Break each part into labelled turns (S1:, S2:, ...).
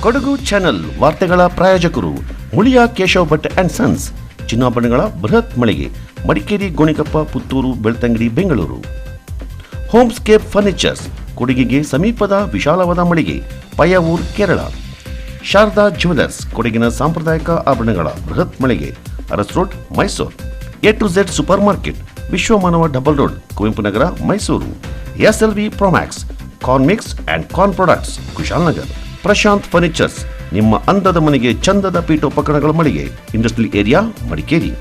S1: Kodagu channel ವಾರ್ತೆಗಳ ಪ್ರಾಯೋಜಕರು Muliya Keshav Bhat and sons, ಚಿನ್ನಾಭರಣಗಳ ಬೃಹತ್ ಮಳಿಗೆ, ಮಡಿಕೇರಿ, ಗೋಣಿಕೊಪ್ಪ, ಪುತ್ತೂರು, ಬೆಳ್ತಂಗಡಿ, ಬೆಂಗಳೂರು. ಹೋಮ್ಸ್ಕೇಪ್ ಫರ್ನಿಚರ್ಸ್, ಕೊಡಗಿಗೆ ಸಮೀಪದ ವಿಶಾಲವಾದ ಮಳಿಗೆ, ಪಯ್ಯಾವೂರ್, ಕೇರಳ. ಶಾರದಾ ಜ್ಯುವೆಲರ್ಸ್, ಕೊಡಗಿನ ಸಾಂಪ್ರದಾಯಿಕ ಆಭರಣಗಳ ಬೃಹತ್ ಮಳಿಗೆ, Aras road, Mysuru. A to Z super market, Vishwamanava double road, Kuvempu Nagar, Mysuru. SLV promax, corn mix and corn products, Kushalnagar. Prashanth furnitures, ನಿಮ್ಮ ಅಂದದ ಮನೆಗೆ ಚಂದದ ಪೀಠೋಪಕರಣಗಳ ಮಳಿಗೆ, industrial area, Madikeri.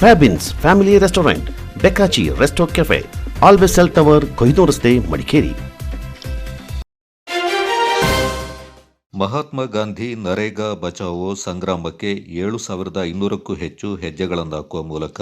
S1: Fabins family restaurant, ಬೆಕಾಚಿ resto cafe, always cell tower, Kohinoor ರಸ್ತೆ, ಮಡಿಕೇರಿ.
S2: ಮಹಾತ್ಮ ಗಾಂಧಿ ನರೇಗಾ ಬಚಾವೋ ಸಂಗ್ರಾಮಕ್ಕೆ 7,500ಕ್ಕೂ ಹೆಚ್ಚು ಹೆಜ್ಜೆಗಳನ್ನು ಹಾಕುವ ಮೂಲಕ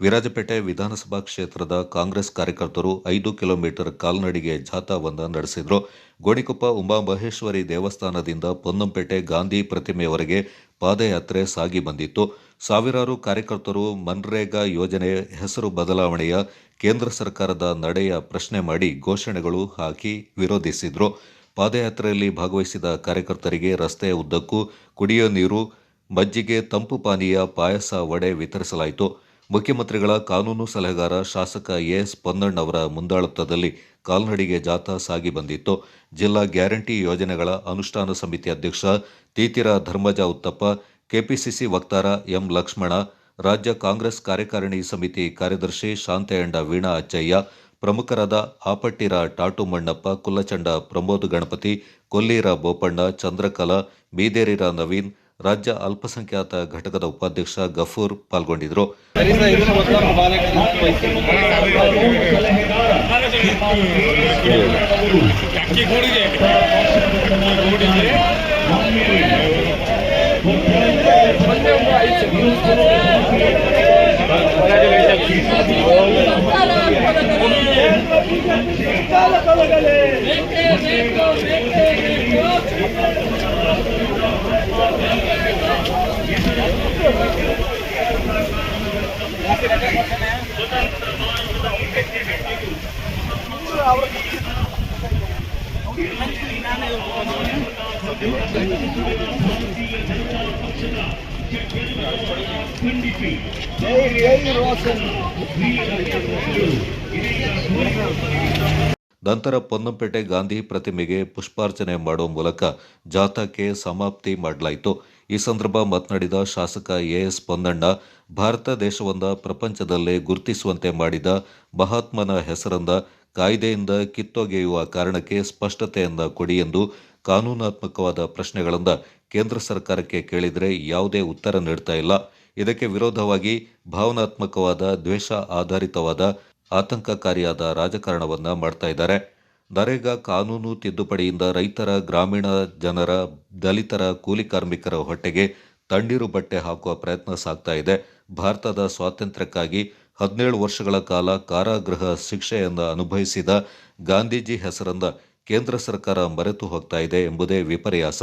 S2: ವಿರಾಜಪೇಟೆ ವಿಧಾನಸಭಾ ಕ್ಷೇತ್ರದ ಕಾಂಗ್ರೆಸ್ ಕಾರ್ಯಕರ್ತರು 5 ಕಿಲೋಮೀಟರ್ ಕಾಲ್ನಡಿಗೆ ಜಾಥಾವನ್ನು ನಡೆಸಿದರು. ಗೋಣಿಕೊಪ್ಪ ಉಮಾಮಹೇಶ್ವರಿ ದೇವಸ್ಥಾನದಿಂದ ಪೊನ್ನಂಪೇಟೆ ಗಾಂಧಿ ಪ್ರತಿಮೆಯವರೆಗೆ ಪಾದಯಾತ್ರೆ ಸಾಗಿ ಬಂದಿತ್ತು. ಸಾವಿರಾರು ಕಾರ್ಯಕರ್ತರು ಮನ್ರೇಗಾ ಯೋಜನೆ ಹೆಸರು ಬದಲಾವಣೆಯ ಕೇಂದ್ರ ಸರ್ಕಾರದ ನಡೆಯ ಪ್ರಶ್ನೆ ಮಾಡಿ ಘೋಷಣೆಗಳು ಹಾಕಿ ವಿರೋಧಿಸಿದರು. ಪಾದಯಾತ್ರೆಯಲ್ಲಿ ಭಾಗವಹಿಸಿದ ಕಾರ್ಯಕರ್ತರಿಗೆ ರಸ್ತೆಯ ಉದ್ದಕ್ಕೂ ಕುಡಿಯುವ ನೀರು, ಮಜ್ಜಿಗೆ, ತಂಪು ಪಾನೀಯ, ಪಾಯಸ, ವಡೆ ವಿತರಿಸಲಾಯಿತು. ಮುಖ್ಯಮಂತ್ರಿಗಳ ಕಾನೂನು ಸಲಹೆಗಾರ ಶಾಸಕ ಎಸ್ ಪೊನ್ನಣ್ಣವರ ಮುಂದಾಳತ್ವದಲ್ಲಿ ಕಾಲ್ನಡಿಗೆ ಜಾಥಾ ಸಾಗಿ ಬಂದಿತ್ತು. ಜಿಲ್ಲಾ ಗ್ಯಾರಂಟಿ ಯೋಜನೆಗಳ ಅನುಷ್ಠಾನ ಸಮಿತಿ ಅಧ್ಯಕ್ಷ ತೀತಿರ ಧರ್ಮಜ ಉತ್ತಪ್ಪ, ಕೆಪಿಸಿಸಿ ವಕ್ತಾರ ಎಂ ಲಕ್ಷ್ಮಣ, ರಾಜ್ಯ ಕಾಂಗ್ರೆಸ್ ಕಾರ್ಯಕಾರಿಣಿ ಸಮಿತಿ ಕಾರ್ಯದರ್ಶಿ ಶಾಂತೆಯಂಡ ವೀಣಾ ಅಚ್ಚಯ್ಯ, ಪ್ರಮುಖರಾದ ಆಪಟ್ಟಿರ ಟಾಟು ಮಣ್ಣಪ್ಪ, ಕುಲ್ಲಚಂಡ ಪ್ರಮೋದ್ ಗಣಪತಿ, ಕೊಲ್ಲೀರ ಬೋಪಣ್ಣ, ಚಂದ್ರಕಲಾ, ಬೀದೇರಿರ ನವೀನ್, ರಾಜ್ಯ ಅಲ್ಪಸಂಖ್ಯಾತ ಘಟಕದ ಉಪಾಧ್ಯಕ್ಷ ಗಫೂರ್ ಪಾಲ್ಗೊಂಡಿದ್ದರು. ನಂತರ ಪೊನ್ನಂಪೇಟೆ ಗಾಂಧಿ ಪ್ರತಿಮೆಗೆ ಪುಷ್ಪಾರ್ಚನೆ ಮಾಡುವ ಮೂಲಕ ಜಾಥಾಕ್ಕೆ ಸಮಾಪ್ತಿ ಮಾಡಲಾಯಿತು. ಈ ಸಂದರ್ಭ ಮಾತನಾಡಿದ ಶಾಸಕ ಎಸ್ ಪೊನ್ನಣ್ಣ, ಭಾರತ ದೇಶವನ್ನ ಪ್ರಪಂಚದಲ್ಲೇ ಗುರುತಿಸುವಂತೆ ಮಾಡಿದ ಮಹಾತ್ಮನ ಹೆಸರನ್ನ ಕಾಯ್ದೆಯಿಂದ ಕಿತ್ತೊಗೆಯುವ ಕಾರಣಕ್ಕೆ ಸ್ಪಷ್ಟತೆಯನ್ನ ಕೊಡಿ ಎಂದು ಕಾನೂನಾತ್ಮಕವಾದ ಪ್ರಶ್ನೆಗಳನ್ನು ಕೇಂದ್ರ ಸರ್ಕಾರಕ್ಕೆ ಕೇಳಿದರೆ ಯಾವುದೇ ಉತ್ತರ ನೀಡ್ತಾ ಇಲ್ಲ. ಇದಕ್ಕೆ ವಿರೋಧವಾಗಿ ಭಾವನಾತ್ಮಕವಾದ, ದ್ವೇಷ ಆಧಾರಿತವಾದ, ಆತಂಕಕಾರಿಯಾದ ರಾಜಕಾರಣವನ್ನ ಮಾಡ್ತಾ ಇದ್ದಾರೆ. ನರೇಗಾ ಕಾನೂನು ತಿದ್ದುಪಡಿಯಿಂದ ರೈತರ, ಗ್ರಾಮೀಣ ಜನರ, ದಲಿತರ, ಕೂಲಿ ಕಾರ್ಮಿಕರ ಹೊಟ್ಟೆಗೆ ತಣ್ಣೀರು ಬಟ್ಟೆ ಹಾಕುವ ಪ್ರಯತ್ನ ಸಾಗ್ತಾ ಇದೆ. ಭಾರತದ ಸ್ವಾತಂತ್ರ್ಯಕ್ಕಾಗಿ 17 ವರ್ಷಗಳ ಕಾಲ ಕಾರಾಗೃಹ ಶಿಕ್ಷೆಯನ್ನು ಅನುಭವಿಸಿದ ಗಾಂಧೀಜಿ ಹೆಸರನ್ನ ಕೇಂದ್ರ ಸರ್ಕಾರ ಮರೆತು ಹೋಗ್ತಾ ಇದೆ ಎಂಬುದೇ ವಿಪರ್ಯಾಸ.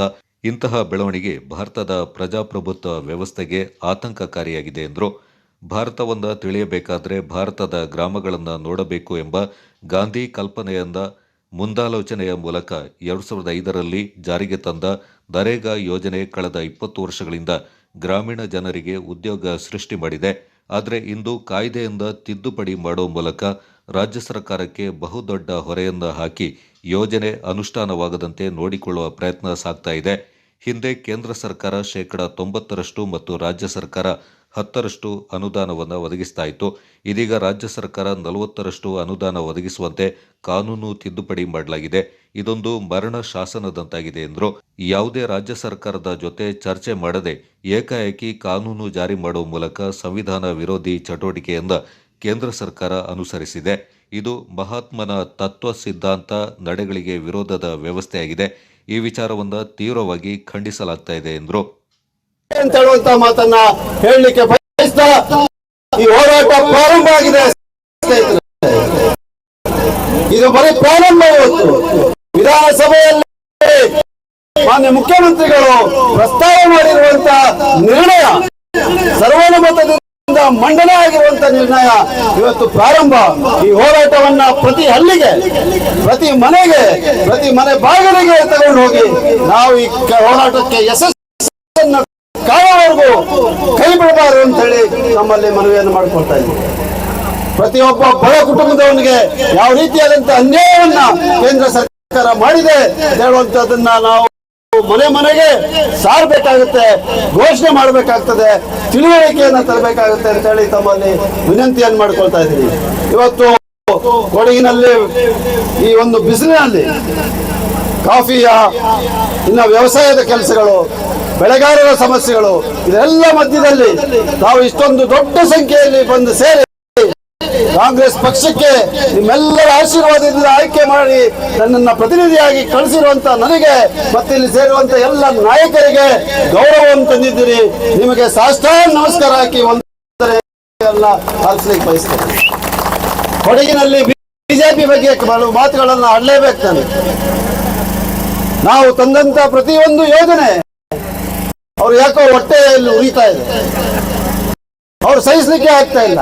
S2: ಇಂತಹ ಬೆಳವಣಿಗೆ ಭಾರತದ ಪ್ರಜಾಪ್ರಭುತ್ವ ವ್ಯವಸ್ಥೆಗೆ ಆತಂಕಕಾರಿಯಾಗಿದೆ ಎಂದರು. ಭಾರತವನ್ನು ತಿಳಿಯಬೇಕಾದರೆ ಭಾರತದ ಗ್ರಾಮಗಳನ್ನು ನೋಡಬೇಕು ಎಂಬ ಗಾಂಧಿ ಕಲ್ಪನೆಯಿಂದ ಮುಂದಾಲೋಚನೆಯ ಮೂಲಕ 2005ರಲ್ಲಿ ಜಾರಿಗೆ ತಂದ ನರೇಗಾ ಯೋಜನೆ ಕಳೆದ 20 ವರ್ಷಗಳಿಂದ ಗ್ರಾಮೀಣ ಜನರಿಗೆ ಉದ್ಯೋಗ ಸೃಷ್ಟಿ ಮಾಡಿದೆ. ಆದರೆ ಇಂದು ಕಾಯ್ದೆಯಿಂದ ತಿದ್ದುಪಡಿ ಮಾಡುವ ಮೂಲಕ ರಾಜ್ಯ ಸರ್ಕಾರಕ್ಕೆ ಬಹುದೊಡ್ಡ ಹೊರೆಯನ್ನು ಹಾಕಿ ಯೋಜನೆ ಅನುಷ್ಠಾನವಾಗದಂತೆ ನೋಡಿಕೊಳ್ಳುವ ಪ್ರಯತ್ನ ಸಾಗ್ತಾ ಇದೆ. ಹಿಂದೆ ಕೇಂದ್ರ ಸರ್ಕಾರ 90% ಮತ್ತು ರಾಜ್ಯ ಸರ್ಕಾರ 10% ಅನುದಾನವನ್ನು ಒದಗಿಸ್ತಾ ಇತ್ತು. ಇದೀಗ ರಾಜ್ಯ ಸರ್ಕಾರ 40% ಅನುದಾನ ಒದಗಿಸುವಂತೆ ಕಾನೂನು ತಿದ್ದುಪಡಿ ಮಾಡಲಾಗಿದೆ. ಇದೊಂದು ಮರಣ ಶಾಸನದಂತಾಗಿದೆ ಎಂದರು. ಯಾವುದೇ ರಾಜ್ಯ ಸರ್ಕಾರದ ಜೊತೆ ಚರ್ಚೆ ಮಾಡದೆ ಏಕಾಏಕಿ ಕಾನೂನು ಜಾರಿ ಮಾಡುವ ಮೂಲಕ ಸಂವಿಧಾನ ವಿರೋಧಿ ಚಟುವಟಿಕೆಯಿಂದ ಕೇಂದ್ರ ಸರ್ಕಾರ ಅನುಸರಿಸಿದೆ. ಇದು ಮಹಾತ್ಮನ ತತ್ವ, ಸಿದ್ಧಾಂತ, ನಡೆಗಳಿಗೆ ವಿರೋಧದ ವ್ಯವಸ್ಥೆಯಾಗಿದೆ. ಈ ವಿಚಾರವನ್ನು ತೀವ್ರವಾಗಿ ಖಂಡಿಸಲಾಗ್ತಾ ಇದೆ ಎಂದರು.
S3: ಮಾತನ್ನ ಹೇಳಲಿಕ್ಕೆ ಬಯಸ್ತಾ ಈ ಹೋರಾಟ ಪ್ರಾರಂಭ ಆಗಿದೆ. ಇದು ಬರೀ ಪ್ರಾರಂಭ. ವಿಧಾನಸಭೆಯಲ್ಲಿ ಮಾನ್ಯ ಮುಖ್ಯಮಂತ್ರಿಗಳು ಪ್ರಸ್ತಾವ ಮಾಡಿರುವಂತಹ ನಿರ್ಣಯ ಸರ್ವಾನುಮತದಿಂದ ಮಂಡನೆ ಆಗಿರುವಂತ ನಿರ್ಣಯ ಇವತ್ತು ಪ್ರಾರಂಭ. ಈ ಹೋರಾಟವನ್ನ ಪ್ರತಿ ಹಳ್ಳಿಗೆ, ಪ್ರತಿ ಮನೆಗೆ, ಪ್ರತಿ ಮನೆ ಬಾಗಿಲಿಗೆ ತಗೊಂಡು ಹೋಗಿ ನಾವು ಈ ಹೋರಾಟಕ್ಕೆ ಯಶಸ್ಸನ್ನು ಕಾಯುವವರೆಗೂ ಕೈ ಬಿಡಬಾರದು ಅಂತ ಹೇಳಿ ನಮ್ಮಲ್ಲಿ ಮನವಿಯನ್ನು ಮಾಡಿಕೊಳ್ತಾ ಇದ್ದೀವಿ. ಪ್ರತಿಯೊಬ್ಬ ಬಡ ಕುಟುಂಬದವನಿಗೆ ಯಾವ ರೀತಿಯಾದಂತ ಅನ್ಯಾಯವನ್ನ ಕೇಂದ್ರ ಸರ್ಕಾರ ಮಾಡಿದೆ ಹೇಳುವಂತದನ್ನ ನಾವು ಮನೆ ಮನೆಗೆ ಸಾರಬೇಕಾಗುತ್ತೆ, ಘೋಷಣೆ ಮಾಡಬೇಕಾಗ್ತದೆ, ತಿಳುವಳಿಕೆಯನ್ನ ತರಬೇಕಾಗುತ್ತೆ ಅಂತ ಹೇಳಿ ತಮ್ಮಲ್ಲಿ ವಿನಂತಿಯನ್ನು ಮಾಡ್ಕೊಳ್ತಾ ಇದ್ದೀನಿ. ಇವತ್ತು ಕೊಡಗಿನಲ್ಲಿ ಈ ಒಂದು ಬಿಸಿಲಿನಲ್ಲಿ ಕಾಫಿಯ ಇನ್ನ ವ್ಯವಸಾಯದ ಕೆಲಸಗಳು, ಬೆಳೆಗಾರರ ಸಮಸ್ಯೆಗಳು, ಇದೆಲ್ಲ ಮಧ್ಯದಲ್ಲಿ ನಾವು ಇಷ್ಟೊಂದು ದೊಡ್ಡ ಸಂಖ್ಯೆಯಲ್ಲಿ ಬಂದು ಸೇರಿ ಕಾಂಗ್ರೆಸ್ ಪಕ್ಷಕ್ಕೆ ನಿಮ್ಮೆಲ್ಲರ ಆಶೀರ್ವಾದದಿಂದ ಆಯ್ಕೆ ಮಾಡಿ ನನ್ನನ್ನು ಪ್ರತಿನಿಧಿಯಾಗಿ ಕಳಿಸಿರುವಂತ ನನಗೆ ಮತ್ತೆ ಇಲ್ಲಿ ಸೇರುವಂತ ಎಲ್ಲ ನಾಯಕರಿಗೆ ಗೌರವವನ್ನು ತಂದಿದ್ದೀರಿ. ನಿಮಗೆ ಸಾಷ್ಟಾಂಗ ನಮಸ್ಕಾರ ಹಾಕಿ ಒಂದೆಲ್ಲ ಹಾರಿಸ್ಲಿಕ್ಕೆ ಬಯಸ್ತೇನೆ. ಕೊಡಗಿನಲ್ಲಿ ಬಿಜೆಪಿ ಬಗ್ಗೆ ಮಾತುಗಳನ್ನು ಆಡಲೇಬೇಕು ನಾನು. ನಾವು ತಂದಂತ ಪ್ರತಿಯೊಂದು ಯೋಜನೆ ಅವ್ರು ಯಾಕೋ ಹೊಟ್ಟೆಯಲ್ಲಿ ಉರಿತಾ ಇದೆ, ಅವ್ರು ಸಹಿಸಲಿಕ್ಕೆ ಆಗ್ತಾ ಇಲ್ಲ.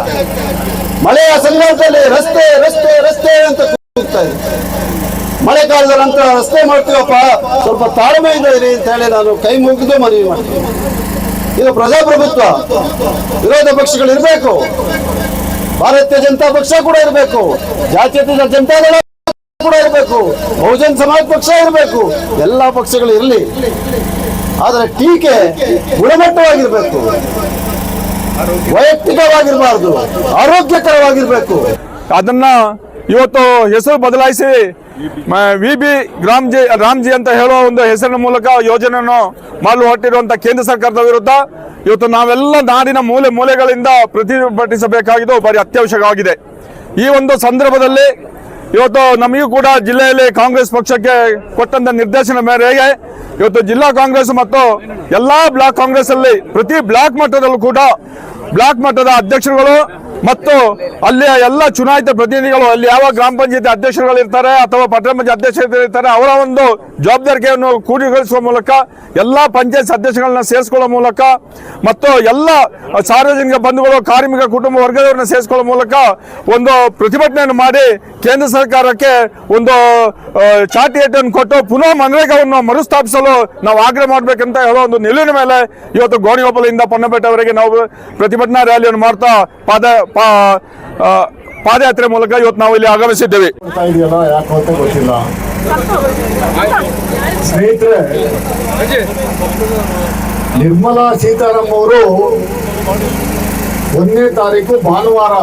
S3: ಮಳೆಯ ಸಂದರ್ಭದಲ್ಲಿ ರಸ್ತೆ ರಸ್ತೆ ರಸ್ತೆ ಅಂತ ಕೂಗ್ತಾ ಇದೆ. ಮಳೆಗಾಲದ ನಂತರ ರಸ್ತೆ ಮಾಡ್ತೀವಪ್ಪ, ಸ್ವಲ್ಪ ತಾಳ್ಮೆಯಿಂದ ಇರಿ ಅಂತ ಹೇಳಿ ನಾನು ಕೈ ಮುಗಿದು ಮನವಿ ಮಾಡ್ತೀನಿ. ಇದು ಪ್ರಜಾಪ್ರಭುತ್ವ, ವಿರೋಧ ಪಕ್ಷಗಳು ಇರಬೇಕು, ಭಾರತೀಯ ಜನತಾ ಪಕ್ಷ ಕೂಡ ಇರಬೇಕು, ಜಾತ್ಯತೀತ ಜನತಾದಳ ಕೂಡ ಇರಬೇಕು, ಬಹುಜನ್ ಸಮಾಜ್ ಪಕ್ಷ ಇರಬೇಕು, ಎಲ್ಲಾ ಪಕ್ಷಗಳು ಇರಲಿ. ಆದರೆ ಟೀಕೆ ಗುಣಮಟ್ಟವಾಗಿರ್ಬೇಕು, ವೈಯಕ್ತಿಕವಾಗಿರಬಾರ್ದು, ಆರೋಗ್ಯಕರವಾಗಿರ್ಬೇಕು.
S4: ಅದನ್ನ ಇವತ್ತು ಹೆಸರು ಬದಲಾಯಿಸಿ VB ರಾಮ್ಜಿ ಅಂತ ಹೇಳುವ ಒಂದು ಹೆಸರಿನ ಮೂಲಕ ಯೋಜನೆಯನ್ನು ಮಾಡಲು ಹೊರಟಿರುವಂತಹ ಕೇಂದ್ರ ಸರ್ಕಾರದ ವಿರುದ್ಧ ಇವತ್ತು ನಾವೆಲ್ಲ ನಾಡಿನ ಮೂಲೆ ಮೂಲೆಗಳಿಂದ ಪ್ರತಿಭಟಿಸಬೇಕಾಗಿದ್ದು ಭಾರಿ ಅತ್ಯವಶ್ಯಕವಾಗಿದೆ. ಈ ಒಂದು ಸಂದರ್ಭದಲ್ಲಿ ಇವತ್ತು ನಮಗೂ ಕೂಡ ಜಿಲ್ಲೆಯಲ್ಲಿ ಕಾಂಗ್ರೆಸ್ ಪಕ್ಷಕ್ಕೆ ಕೊಟ್ಟಂತ ನಿರ್ದೇಶನ ಮೇರೆಗೆ ಇವತ್ತು ಜಿಲ್ಲಾ ಕಾಂಗ್ರೆಸ್ ಮತ್ತು ಎಲ್ಲಾ ಬ್ಲಾಕ್ ಕಾಂಗ್ರೆಸ್ ಅಲ್ಲಿ ಪ್ರತಿ ಬ್ಲಾಕ್ ಮಟ್ಟದಲ್ಲೂ ಕೂಡ ಬ್ಲಾಕ್ ಮಟ್ಟದ ಅಧ್ಯಕ್ಷರುಗಳು ಮತ್ತು ಅಲ್ಲಿಯ ಎಲ್ಲ ಚುನಾಯಿತ ಪ್ರತಿನಿಧಿಗಳು, ಅಲ್ಲಿ ಯಾವ ಗ್ರಾಮ ಪಂಚಾಯತಿ ಅಧ್ಯಕ್ಷರುಗಳು ಇರ್ತಾರೆ ಅಥವಾ ಪಟ್ಟಣ ಪಂಚಾಯತ್ ಅಧ್ಯಕ್ಷರು ಇರ್ತಾರೆ, ಅವರ ಒಂದು ಜವಾಬ್ದಾರಿಯನ್ನು ಕೂಡಿಗೊಳಿಸುವ ಮೂಲಕ ಎಲ್ಲ ಪಂಚಾಯತ್ ಸದಸ್ಯಗಳನ್ನ ಸೇರಿಸಿಕೊಳ್ಳುವ ಮೂಲಕ ಮತ್ತು ಎಲ್ಲ ಸಾರ್ವಜನಿಕ ಬಂಧುಗಳು, ಕಾರ್ಮಿಕ ಕುಟುಂಬ ವರ್ಗದವರನ್ನ ಸೇರಿಸಿಕೊಳ್ಳುವ ಮೂಲಕ ಒಂದು ಪ್ರತಿಭಟನೆಯನ್ನು ಮಾಡಿ ಕೇಂದ್ರ ಸರ್ಕಾರಕ್ಕೆ ಒಂದು ಚಾಟಿ ಏಟನ್ನು ಕೊಟ್ಟು ಪುನಃ ಮನರೇಗಾವನ್ನು ಮರುಸ್ಥಾಪಿಸಲು ನಾವು ಆಗ್ರಹ ಮಾಡಬೇಕಂತ ಹೇಳೋ ಒಂದು ನಿಲುವಿನ ಮೇಲೆ ಇವತ್ತು ಗೋಣಿಗೊಪ್ಪಲಿಂದ ಪೊನ್ನಪೇಟೆವರೆಗೆ ನಾವು ಪ್ರತಿಭಟನಾ ರ್ಯಾಲಿಯನ್ನು ಮಾಡ್ತಾ ಪಾದಯಾತ್ರೆ ಮೂಲಕ ಇವತ್ತು ನಾವು ಇಲ್ಲಿ ಆಗಮಿಸಿದ್ದೇವೆ.
S5: ಯಾಕೆ ಅಂತ ಗೊತ್ತಿಲ್ಲ ಸ್ನೇಹಿತರೆ. ನಿರ್ಮಲಾ ಸೀತಾರಾಮನ್ ಅವರು 1ನೇ ತಾರೀಕು ಭಾನುವಾರ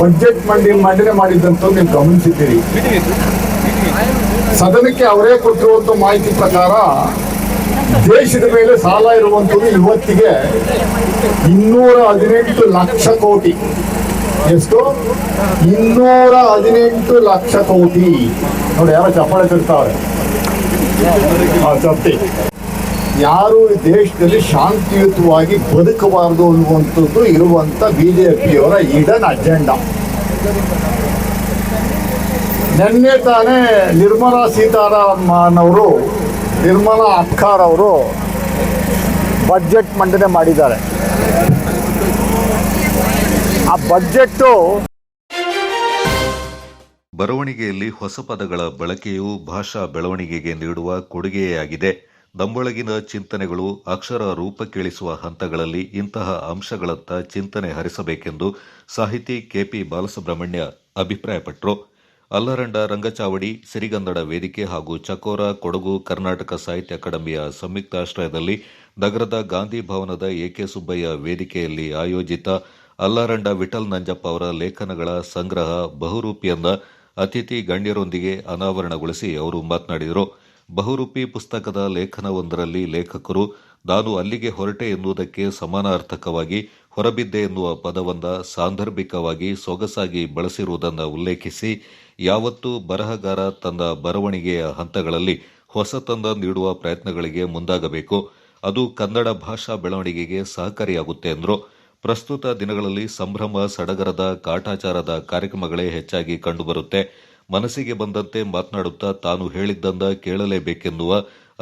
S5: ಬಜೆಟ್ ಮಂಡನೆ ಮಾಡಿದ್ದಂತ ನೀವು ಗಮನಿಸಿದ್ದೀರಿ. ಸದನಕ್ಕೆ ಅವರೇ ಕೊಟ್ಟಿರುವಂತ ಮಾಹಿತಿ ಪ್ರಕಾರ ದೇಶದ ಮೇಲೆ ಸಾಲ ಇರುವಂಥದ್ದು ಇವತ್ತಿಗೆ 218 ಲಕ್ಷ ಕೋಟಿ. ಎಷ್ಟು? 218 ಲಕ್ಷ ಕೋಟಿ. ನೋಡಿ, ಯಾರೋ ಚಪ್ಪಾಳೆ ತಿರ್ತಾವ್ರೆ. ಚಪ್ಪಿ ಯಾರು ಈ ದೇಶದಲ್ಲಿ ಶಾಂತಿಯುತವಾಗಿ ಬದುಕಬಾರದು ಅನ್ನುವಂಥದ್ದು ಇರುವಂತ ಬಿಜೆಪಿಯವರ ಈಡನ್ ಅಜೆಂಡಾ. ನಿನ್ನೆ ತಾನೇ ನಿರ್ಮಲಾ ಸೀತಾರಾಮನ್ ಅವರು, ನಿರ್ಮಲಾ ಅಖ್ತಾರ್ ಅವರು ಬಜೆಟ್ ಮಂಡನೆ ಮಾಡಿದ್ದಾರೆ. ಆ ಬಜೆಟ್ಟು
S2: ಬರವಣಿಗೆಯಲ್ಲಿ ಹೊಸ ಪದಗಳ ಬಳಕೆಯು ಭಾಷಾ ಬೆಳವಣಿಗೆಗೆ ನೀಡುವ ಕೊಡುಗೆಯಾಗಿದೆ. ನಮ್ಮೊಳಗಿನ ಚಿಂತನೆಗಳು ಅಕ್ಷರ ರೂಪಕ್ಕಿಳಿಸುವ ಹಂತಗಳಲ್ಲಿ ಇಂತಹ ಅಂಶಗಳತ್ತ ಚಿಂತನೆ ಹರಿಸಬೇಕೆಂದು ಸಾಹಿತಿ ಕೆಪಿ ಬಾಲಸುಬ್ರಹ್ಮಣ್ಯ ಅಭಿಪ್ರಾಯಪಟ್ಟರು. ಅಲ್ಲರಂಡ ರಂಗಚಾವಡಿ, ಸಿರಿಗನ್ನಡ ವೇದಿಕೆ ಹಾಗೂ ಚಕೋರ ಕೊಡಗು ಕರ್ನಾಟಕ ಸಾಹಿತ್ಯ ಅಕಾಡೆಮಿಯ ಸಂಯುಕ್ತಾಶ್ರಯದಲ್ಲಿ ನಗರದ ಗಾಂಧಿ ಭವನದ ಎಕೆ ಸುಬ್ಬಯ್ಯ ವೇದಿಕೆಯಲ್ಲಿ ಆಯೋಜಿತ ಅಲ್ಲಾರಂಡ ವಿಠಲ್ ನಂಜಪ್ಪ ಅವರ ಲೇಖನಗಳ ಸಂಗ್ರಹ ಬಹುರೂಪಿಯನ್ನ ಅತಿಥಿ ಗಣ್ಯರೊಂದಿಗೆ ಅನಾವರಣಗೊಳಿಸಿ ಅವರು ಮಾತನಾಡಿದರು. ಬಹುರೂಪಿ ಪುಸ್ತಕದ ಲೇಖನವೊಂದರಲ್ಲಿ ಲೇಖಕರು ನಾನು ಅಲ್ಲಿಗೆ ಹೊರಟೆ ಎನ್ನುವುದಕ್ಕೆ ಸಮಾನಾರ್ಥಕವಾಗಿ ಹೊರಬಿದ್ದೆ ಎನ್ನುವ ಪದವನ್ನ ಸಾಂದರ್ಭಿಕವಾಗಿ ಸೊಗಸಾಗಿ ಬಳಸಿರುವುದನ್ನು ಉಲ್ಲೇಖಿಸಿ, ಯಾವತ್ತೂ ಬರಹಗಾರ ತನ್ನ ಬರವಣಿಗೆಯ ಹಂತಗಳಲ್ಲಿ ಹೊಸತನ್ನ ನೀಡುವ ಪ್ರಯತ್ನಗಳಿಗೆ ಮುಂದಾಗಬೇಕು. ಅದು ಕನ್ನಡ ಭಾಷಾ ಬೆಳವಣಿಗೆಗೆ ಸಹಕಾರಿಯಾಗುತ್ತೆ ಎಂದರು. ಪ್ರಸ್ತುತ ದಿನಗಳಲ್ಲಿ ಸಂಭ್ರಮ ಸಡಗರದ ಕಾಟಾಚಾರದ ಕಾರ್ಯಕ್ರಮಗಳೇ ಹೆಚ್ಚಾಗಿ ಕಂಡುಬರುತ್ತೆ. ಮನಸ್ಸಿಗೆ ಬಂದಂತೆ ಮಾತನಾಡುತ್ತಾ ತಾನು ಹೇಳಿದ್ದನ್ನ ಕೇಳಲೇಬೇಕೆನ್ನುವ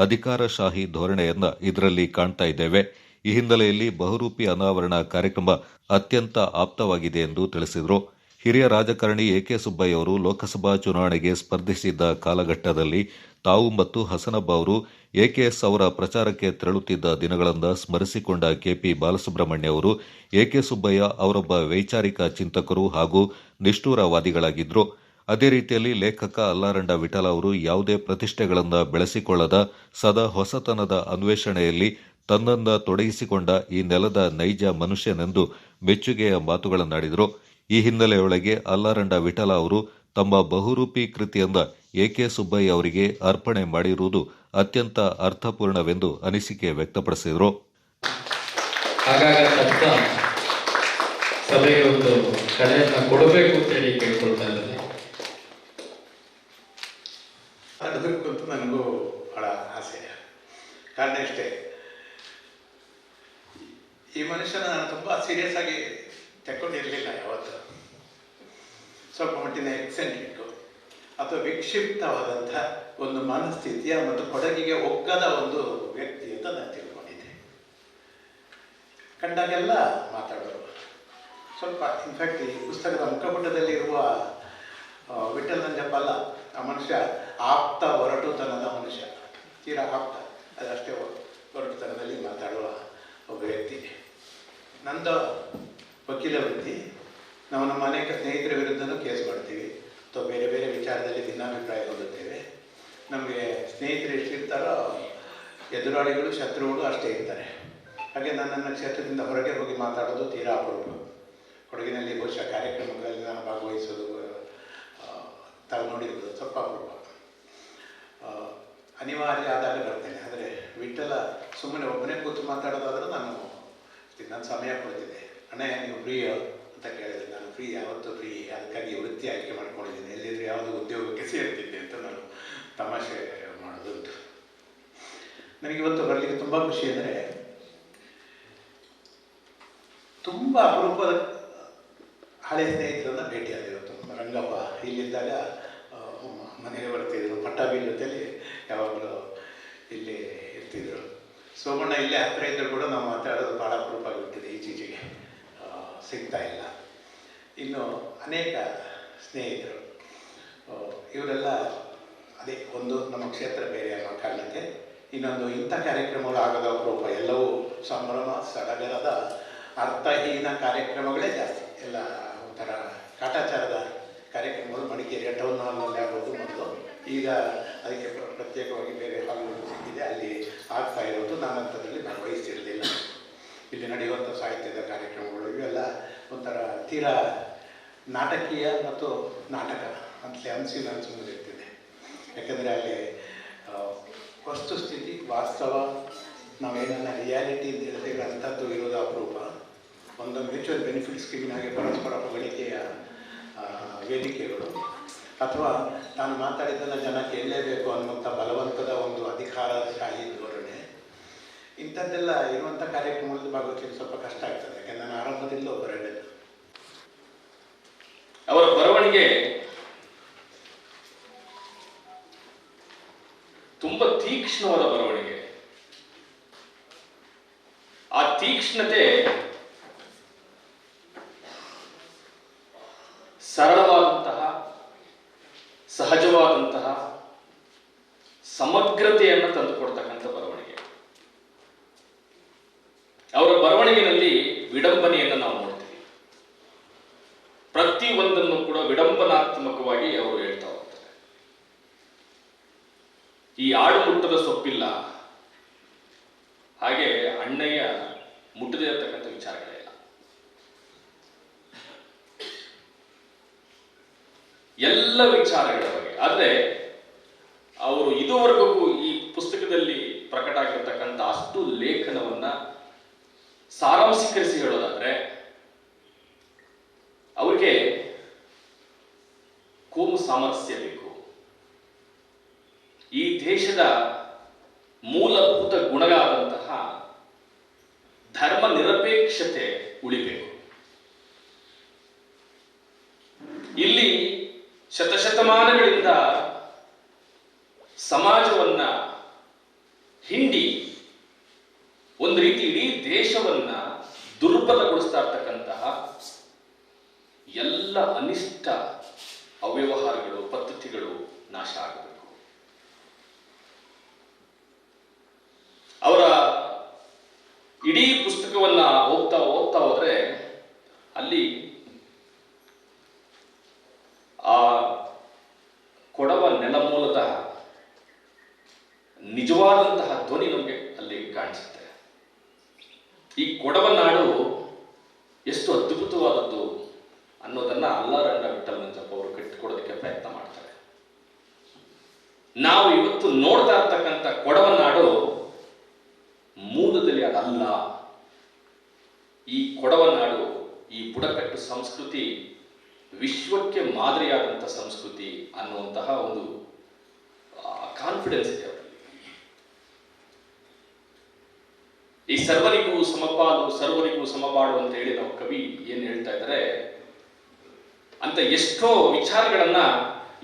S2: ಅಧಿಕಾರಶಾಹಿ ಧೋರಣೆಯನ್ನ ಇದರಲ್ಲಿ ಕಾಣ್ತಾ ಇದ್ದೇವೆ. ಈ ಹಿನ್ನೆಲೆಯಲ್ಲಿ ಬಹುರೂಪಿ ಅನಾವರಣ ಕಾರ್ಯಕ್ರಮ ಅತ್ಯಂತ ಆಪ್ತವಾಗಿದೆ ಎಂದು ತಿಳಿಸಿದರು. ಹಿರಿಯ ರಾಜಕಾರಣಿ ಎಕೆ ಸುಬ್ಬಯ್ಯ ಅವರು ಲೋಕಸಭಾ ಚುನಾವಣೆಗೆ ಸ್ಪರ್ಧಿಸಿದ್ದ ಕಾಲಘಟ್ಟದಲ್ಲಿ ತಾವು ಮತ್ತು ಹಸನಬ್ಬ ಅವರು ಎಕೆಎಸ್ ಅವರ ಪ್ರಚಾರಕ್ಕೆ ತೆರಳುತ್ತಿದ್ದ ದಿನಗಳನ್ನು ಸ್ಮರಿಸಿಕೊಂಡ ಕೆಪಿ ಬಾಲಸುಬ್ರಹ್ಮಣ್ಯ ಅವರು ಎಕೆ ಸುಬ್ಬಯ್ಯ ಅವರೊಬ್ಬ ವೈಚಾರಿಕ ಚಿಂತಕರು ಹಾಗೂ ನಿಷ್ಠೂರವಾದಿಗಳಾಗಿದ್ದರು. ಅದೇ ರೀತಿಯಲ್ಲಿ ಲೇಖಕ ಅಲ್ಲಾರಂಡ ವಿಠಲ ಅವರು ಯಾವುದೇ ಪ್ರತಿಷ್ಠೆಗಳನ್ನು ಬೆಳೆಸಿಕೊಳ್ಳದ ಸದಾ ಹೊಸತನದ ಅನ್ವೇಷಣೆಯಲ್ಲಿ ತನ್ನನ್ನು ತೊಡಗಿಸಿಕೊಂಡ ಈ ನೆಲದ ನೈಜ ಮನುಷ್ಯನೆಂದು ಮೆಚ್ಚುಗೆಯ ಮಾತುಗಳನ್ನಾಡಿದರು. ಈ ಹಿನ್ನೆಲೆಯೊಳಗೆ ಅಲ್ಲಾರಂಡ ವಿಠಲ ಅವರು ತಮ್ಮ ಬಹುರೂಪಿ ಕೃತಿಯಿಂದ ಎಕೆ ಸುಬ್ಬಯ್ಯ ಅವರಿಗೆ ಅರ್ಪಣೆ ಮಾಡಿರುವುದು ಅತ್ಯಂತ ಅರ್ಥಪೂರ್ಣವೆಂದು ಅನಿಸಿಕೆ ವ್ಯಕ್ತಪಡಿಸಿದರು.
S6: ಸಭೆಗೆ ಒಂದು ಕಳೆಯನ್ನು ಕೊಡಬೇಕು ಅಂತೇಳಿ ಕೇಳ್ಕೊಳ್ತಾ ಇದ್ದಾರೆ.
S7: ಅದಕ್ಕೂ ಅಂತ ನನಗೂ ಬಹಳ ಆಸೆ. ಕಾರಣ ಇಷ್ಟೇ, ಈ ಮನುಷ್ಯನ ನಾನು ತುಂಬ ಸೀರಿಯಸ್ ಆಗಿ ತಗೊಂಡಿರಲಿಲ್ಲ. ಯಾವತ್ತು ಸ್ವಲ್ಪ ಮಟ್ಟಿನ ಎಕ್ಸೆಂಟ್ರಿಕ್ಕು ಅಥವಾ ವಿಕ್ಷಿಪ್ತವಾದಂಥ ಒಂದು ಮನಸ್ಥಿತಿಯ ಮತ್ತು ಕೊಡಗಿಗೆ ಒಗ್ಗದ ಒಂದು ವ್ಯಕ್ತಿ ಅಂತ ನಾನು ತಿಳ್ಕೊಂಡಿದ್ದೆ. ಕಂಡಾಗೆಲ್ಲ ಮಾತಾಡೋರು. ಸ್ವಲ್ಪ ಇನ್ಫ್ಯಾಕ್ಟ್ ಈ ಪುಸ್ತಕದ ಮುಖಪುಟದಲ್ಲಿರುವ ವಿಠಲ್ ನಂಜಪ್ಪ ಅಲ್ಲ, ಆ ಮನುಷ್ಯ ಆಪ್ತ ಒರಟುತನದ ಮನುಷ್ಯ, ತೀರಾ ಆಪ್ತ, ಅದಷ್ಟೇ ಒರಟುತನದಲ್ಲಿ ಮಾತಾಡುವ ಒಬ್ಬ ವ್ಯಕ್ತಿ. ನಂದು ವಕೀಲ ವೃತ್ತಿ. ನಾವು ನಮ್ಮ ಅನೇಕ ಸ್ನೇಹಿತರ ವಿರುದ್ಧನೂ ಕೇಸ್ ಮಾಡ್ತೀವಿ ಅಥವಾ ಬೇರೆ ಬೇರೆ ವಿಚಾರದಲ್ಲಿ ಭಿನ್ನಾಭಿಪ್ರಾಯ ಹೊಂದುತ್ತೇವೆ. ನಮಗೆ ಸ್ನೇಹಿತರು ಎಷ್ಟಿರ್ತಾರೋ ಎದುರಾಳಿಗಳು ಶತ್ರುಗಳು ಅಷ್ಟೇ ಇರ್ತಾರೆ. ಹಾಗೆ ನನ್ನನ್ನು ಕ್ಷೇತ್ರದಿಂದ ಹೊರಗೆ ಹೋಗಿ ಮಾತಾಡೋದು ತೀರಾ ಅಪರೂಪ. ಕೊಡಗಿನಲ್ಲಿ ಬಹುಶಃ ಕಾರ್ಯಕ್ರಮಗಳಲ್ಲಿ ನಾನು ಭಾಗವಹಿಸೋದು ತಾವು ನೋಡಿರ್ಬೋದು, ಸ್ವಲ್ಪ ಅಪರೂಪ. ಅನಿವಾರ್ಯ ಆದಾಗ ಬರ್ತೇನೆ. ಆದರೆ ವಿಠಲ ಸುಮ್ಮನೆ ಒಬ್ಬನೇ ಕೂತು ಮಾತಾಡೋದಾದ್ರೆ ನಾನು ಸಮಯ ಕೊಡ್ತಿದ್ದೆ. ಅಣ್ಣ ನೀವು ಫ್ರೀ ಅಂತ ಕೇಳಿದ್ರೆ ನಾನು ಫ್ರೀ, ಯಾವತ್ತೂ ಫ್ರೀ. ಅದಕ್ಕಾಗಿ ವೃತ್ತಿ ಆಯ್ಕೆ ಮಾಡ್ಕೊಂಡಿದ್ದೀನಿ. ಎಲ್ಲಿದ್ರೆ ಯಾವುದೋ ಉದ್ಯೋಗಕ್ಕೆ ಸೇರ್ತಿದ್ದೆ ಅಂತ ನಾನು ತಮಾಷೆ ಮಾಡೋದುಂಟು. ನನಗಿವತ್ತು ಬರಲಿಕ್ಕೆ ತುಂಬ ಖುಷಿ. ಅಂದರೆ ತುಂಬ ಅಪರೂಪದ ಹಳೆ ಸ್ನೇಹಿತರನ್ನು ಭೇಟಿಯಾಗಿರೋದು. ರಂಗಪ್ಪ ಇಲ್ಲಿದ್ದಾಗ ಮನೆಗೆ ಬರ್ತಿದ್ರು, ಪಟ್ಟಾಭಿ ಜೊತೆಯಲ್ಲಿ ಯಾವಾಗಲೂ ಇಲ್ಲಿ ಇರ್ತಿದ್ರು. ಸೋಮಣ್ಣ ಇಲ್ಲೇ ಹತ್ತಿರ ಇದ್ದರೂ ಕೂಡ ನಾವು ಮಾತಾಡೋದು ಭಾಳ ಅಪರೂಪ ಆಗಿಬಿಟ್ಟಿದೆ, ಈಚೀಚೆಗೆ ಸಿಗ್ತಾ ಇಲ್ಲ. ಇನ್ನು ಅನೇಕ ಸ್ನೇಹಿತರು, ಇವರೆಲ್ಲ ಅದೇ ಒಂದು ನಮ್ಮ ಕ್ಷೇತ್ರ ಬೇರೆ ಅನ್ನೋ ಕಾರಣಕ್ಕೆ, ಇನ್ನೊಂದು ಇಂಥ ಕಾರ್ಯಕ್ರಮಗಳು ಆಗೋದ ಅಪರೂಪ. ಎಲ್ಲವೂ ಸಂಭ್ರಮ ಸಡಗರದ ಅರ್ಥಹೀನ ಕಾರ್ಯಕ್ರಮಗಳೇ ಜಾಸ್ತಿ. ಎಲ್ಲ ಒಂಥರ ಕಾಟಾಚಾರದ ಕಾರ್ಯಕ್ರಮಗಳು ಮಡಿಕೇರಿಯ ಟೌನ್ ಹಾಲ್ನಲ್ಲಿ ಆಗೋದು ಮೊದಲು. ಈಗ ಅದಕ್ಕೆ ಪ್ರತ್ಯೇಕವಾಗಿ ಬೇರೆ ಹಾಲ್ಗಳು ಸಿಕ್ಕಿದೆ, ಅಲ್ಲಿ ಆಗ್ತಾ ಇರೋದು. ನಾನಂಥದ್ರಲ್ಲಿ ಭಾಗವಹಿಸಿರಲಿಲ್ಲ. ಇಲ್ಲಿ ನಡೆಯುವಂಥ ಸಾಹಿತ್ಯದ ಕಾರ್ಯಕ್ರಮಗಳು ಇವೆಲ್ಲ ಒಂಥರ ತೀರಾ ನಾಟಕೀಯ ಮತ್ತು ನಾಟಕ ಅಂತಲೇ ಅನಿಸಿರ್ತಿದೆ. ಯಾಕೆಂದರೆ ಅಲ್ಲಿ ವಸ್ತುಸ್ಥಿತಿ, ವಾಸ್ತವ, ನಾವೇನನ್ನ ರಿಯಾಲಿಟಿ ಅಂತ ಹೇಳ್ತೇವೆ ಅಂಥದ್ದು ಇರೋದು ಅಪರೂಪ. ಒಂದು ಮ್ಯೂಚುವಲ್ ಬೆನಿಫಿಟ್ ಸ್ಕೀಮಿನಾಗೆ ಪರಸ್ಪರ ಹೊಗಳಿಕೆಯ ವೇದಿಕೆಗಳು, ಅಥವಾ ನಾನು ಮಾತಾಡಿದ್ದನ್ನು ಜನ ಕೇಳಲೇಬೇಕು ಅನ್ನುವಂಥ ಬಲವಂತದ ಒಂದು ಅಧಿಕಾರಶಾಹಿ ಧೋರಣೆ, ಇಂಥದ್ದೆಲ್ಲ ಇರುವಂಥ ಕಾರ್ಯಕ್ರಮಗಳಲ್ಲಿ ಭಾಗವಹಿಸಲು ಸ್ವಲ್ಪ ಕಷ್ಟ ಆಗ್ತದೆ. ಯಾಕೆಂದರೆ ನಾನು ಆರಂಭದಿಂದ ಹೊರಗಡೆ
S6: ಅವರ ಬರವಣಿಗೆ ತುಂಬ ತೀಕ್ಷ್ಣವಾದ ಬರವಣಿಗೆ. ಆ ತೀಕ್ಷ್ಣತೆ ಸರಳವಾದಂತಹ, ಸಹಜವಾದಂತಹ ಸಮಗ್ರತೆಯನ್ನು ತಂದುಕೊಡ್ತಕ್ಕಂಥ ಬರವಣಿಗೆ. ಅವರ ಬರವಣಿಗೆಯಲ್ಲಿ ವಿಡಂಬನೆಯನ್ನು ನಾವು ನೋಡ್ತೀವಿ. ಪ್ರತಿಯೊಂದನ್ನು ಕೂಡ ವಿಡಂಬನಾತ್ಮಕವಾಗಿ ಅವರು ಹೇಳ್ತಾ ಹೋಗ್ತಾರೆ. ಈ ಆಡು ಮುಟ್ಟದ ಸೊಪ್ಪಿಲ್ಲ, ಹಾಗೆ ಅಣ್ಣಯ್ಯ ಮುಟ್ಟದೇ ಇರತಕ್ಕಂಥ ವಿಚಾರಗಳೇ ಇಲ್ಲ. ಎಲ್ಲ ವಿಚಾರಗಳ ಬಗ್ಗೆ. ಆದರೆ ಅವರು ಇದುವರೆಗೂ ಈ ಪುಸ್ತಕದಲ್ಲಿ ಪ್ರಕಟ ಆಗಿರ್ತಕ್ಕಂಥ ಅಷ್ಟು ಲೇಖನವನ್ನ ಸಾರಾಂಶೀಕರಿಸಿ ಹೇಳೋದಾದ್ರೆ, ಅವರಿಗೆ ಕೋಮು ಸಾಮರಸ್ಯ ಬೇಕು. ಈ ದೇಶದ ಮೂಲಭೂತ ಗುಣಗಳಾದಂತಹ ಧರ್ಮ ನಿರಪೇಕ್ಷತೆ ಉಳಿಬೇಕು. ಇಲ್ಲಿ ಶತಶತಮಾನಗಳಿಂದ ಸಮಾಜವನ್ನ ಹಿಂಡಿ ಒಂದು ರೀತಿ ಇಡೀ ದೇಶವನ್ನ ದುರ್ಬಲಗೊಳಿಸ್ತಾ ಇರ್ತಕ್ಕಂತಹ ಎಲ್ಲ ಅನಿಷ್ಟ ಅವ್ಯವಹಾರಗಳು, ಪದ್ಧತಿಗಳು ನಾಶ ಆಗಬೇಕು. ಅವರ ಇಡೀ ಪುಸ್ತಕವನ್ನ ಓದ್ತಾ ಹೋದ್ರೆ ಅಲ್ಲಿ ಆ ಕೊಡವ ನೆಲಮೂಲದ ನಿಜವಾದಂತಹ ಧ್ವನಿ ನಮಗೆ ಅಲ್ಲಿ ಕಾಣಿಸುತ್ತೆ. ಈ ಕೊಡವ ನಾಡು ಎಷ್ಟು ಅದ್ಭುತವಾದದ್ದು ಅನ್ನೋದನ್ನ ಅಲ್ಲಾರಂಡ ವಿಠಲ್ ನಂಜಪ್ಪ ಅವರು ಕಟ್ಟಿಕೊಡೋದಕ್ಕೆ ಪ್ರಯತ್ನ ಮಾಡ್ತಾರೆ. ನಾವು ಇವತ್ತು ನೋಡ್ತಾ ಇರ್ತಕ್ಕಂಥ ಕೊಡವ ನಾಡು ಮೂಲದಲ್ಲಿ ಅದಲ್ಲ. ಈ ಕೊಡವ ನಾಡು, ಈ ಬುಡಕಟ್ಟು ಸಂಸ್ಕೃತಿ ವಿಶ್ವಕ್ಕೆ ಮಾದರಿಯಾದಂಥ ಸಂಸ್ಕೃತಿ ಅನ್ನುವಂತಹ ಒಂದು ಕಾನ್ಫಿಡೆನ್ಸ್ ಇದೆ ಅವರಲ್ಲಿ. ಈ ಸರ್ವರಿಗೂ ಸಮಪಾಲು, ಸರ್ವರಿಗೂ ಸಮಪಾಡು ಅಂತ ಹೇಳಿ ನಾವು ಕವಿ ಏನ್ ಹೇಳ್ತಾ ಇದ್ದಾರೆ ಅಂತ ಎಷ್ಟೋ ವಿಚಾರಗಳನ್ನ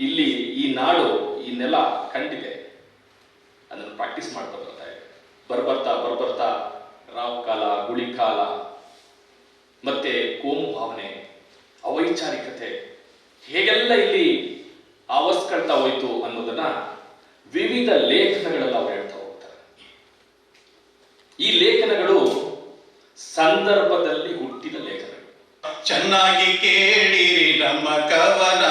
S6: ಇಲ್ಲಿ ಈ ನಾಡು, ಈ ನೆಲ ಕಂಡಿದೆ. ಅದನ್ನು ಪ್ರಾಕ್ಟೀಸ್ ಮಾಡ್ತಾ ಬರ್ತಾ ಇದೆ. ಬರ್ಬರ್ತಾ ರಾವ್ ಕಾಲ, ಗುಳಿ ಕಾಲ, ಮತ್ತೆ ಕೋಮು ಭಾವನೆ, ಅವೈಚಾರಿಕತೆ ಹೇಗೆಲ್ಲ ಇಲ್ಲಿ ಆವರಿಸ್ಕೊಳ್ತಾ ಹೋಯ್ತು ಅನ್ನೋದನ್ನ ವಿವಿಧ ಲೇಖನಗಳಲ್ಲಿ ಅವ್ರು ಹೇಳ್ತಾ ಹೋಗ್ತಾರೆ. ಈ ಲೇಖನಗಳು ಸಂದರ್ಭದಲ್ಲಿ ಹುಟ್ಟಿದ ಲೇಖನಗಳು.
S8: ಚೆನ್ನಾಗಿ ಕೇಳಿರಿ ನಮ್ಮ ಕವನ,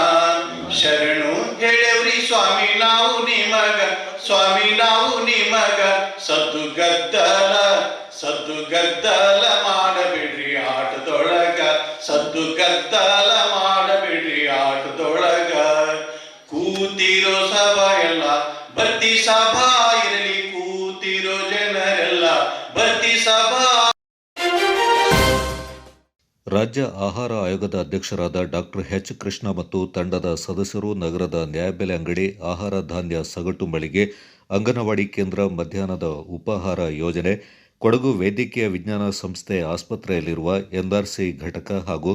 S8: ಶರಣು ಹೇಳವ್ರಿ ಸ್ವಾಮಿ ನಾವು ನಿಮಗ, ಸ್ವಾಮಿ ನಾವು ನಿಮಗ. ಸದ್ದು ಗದ್ದಲ ಮಾಡಬೇಡ್ರಿ ಆಟದೊಳಗ, ಸದ್ದು ಗದ್ದಲ ಮಾಡಬೇಡ್ರಿ ಆಟದೊಳಗ. ಕೂತಿರೋ ಸಭಾ ಎಲ್ಲ ಭರ್ತಿ ಸಭಾ ಇರಲಿ, ಕೂತಿರೋ ಜನರೆಲ್ಲ ಭರ್ತಿ ಸಭಾ.
S2: ರಾಜ್ಯ ಆಹಾರ ಆಯೋಗದ ಅಧ್ಯಕ್ಷರಾದ ಡಾಕ್ಟರ್ ಎಚ್ ಕೃಷ್ಣ ಮತ್ತು ತಂಡದ ಸದಸ್ಯರು ನಗರದ ನ್ಯಾಯಬೆಲೆ ಅಂಗಡಿ, ಆಹಾರ ಧಾನ್ಯ ಸಗಟು ಮಳಿಗೆ, ಅಂಗನವಾಡಿ ಕೇಂದ್ರ, ಮಧ್ಯಾಹ್ನದ ಉಪಹಾರ ಯೋಜನೆ, ಕೊಡಗು ವೈದ್ಯಕೀಯ ವಿಜ್ಞಾನ ಸಂಸ್ಥೆ ಆಸ್ಪತ್ರೆಯಲ್ಲಿರುವ ಎನ್ಆರ್ಸಿ ಘಟಕ ಹಾಗೂ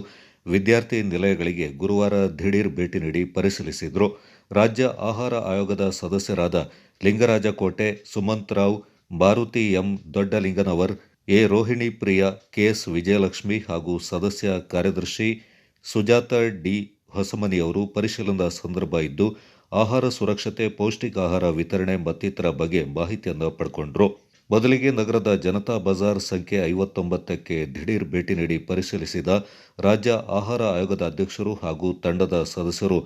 S2: ವಿದ್ಯಾರ್ಥಿ ನಿಲಯಗಳಿಗೆ ಗುರುವಾರ ದಿಢೀರ್ ಭೇಟಿ ನೀಡಿ ಪರಿಶೀಲಿಸಿದರು. ರಾಜ್ಯ ಆಹಾರ ಆಯೋಗದ ಸದಸ್ಯರಾದ Lingaraja Kote, Sumanth Rao, Maruti M Doddalinganavar, A Rohini Priya, KS Vijayalakshmi ಹಾಗೂ ಸದಸ್ಯ ಕಾರ್ಯದರ್ಶಿ ಸುಜಾತ ಡಿ ಹೊಸಮನಿಯವರು ಪರಿಶೀಲನಾ ಸಂದರ್ಭ ಇದ್ದು ಆಹಾರ ಸುರಕ್ಷತೆ, ಪೌಷ್ಟಿಕ ಆಹಾರ ವಿತರಣೆ ಮತ್ತಿತರ ಬಗ್ಗೆ ಮಾಹಿತಿಯನ್ನು ಪಡ್ಕೊಂಡ್ರು. ಮೊದಲಿಗೆ ನಗರದ ಜನತಾ ಬಜಾರ್ ಸಂಖ್ಯೆ 59ಕ್ಕೆ ದಿಢೀರ್ ಭೇಟಿ ನೀಡಿ ಪರಿಶೀಲಿಸಿದ ರಾಜ್ಯ ಆಹಾರ ಆಯೋಗದ ಅಧ್ಯಕ್ಷರು ಹಾಗೂ ತಂಡದ ಸದಸ್ಯರು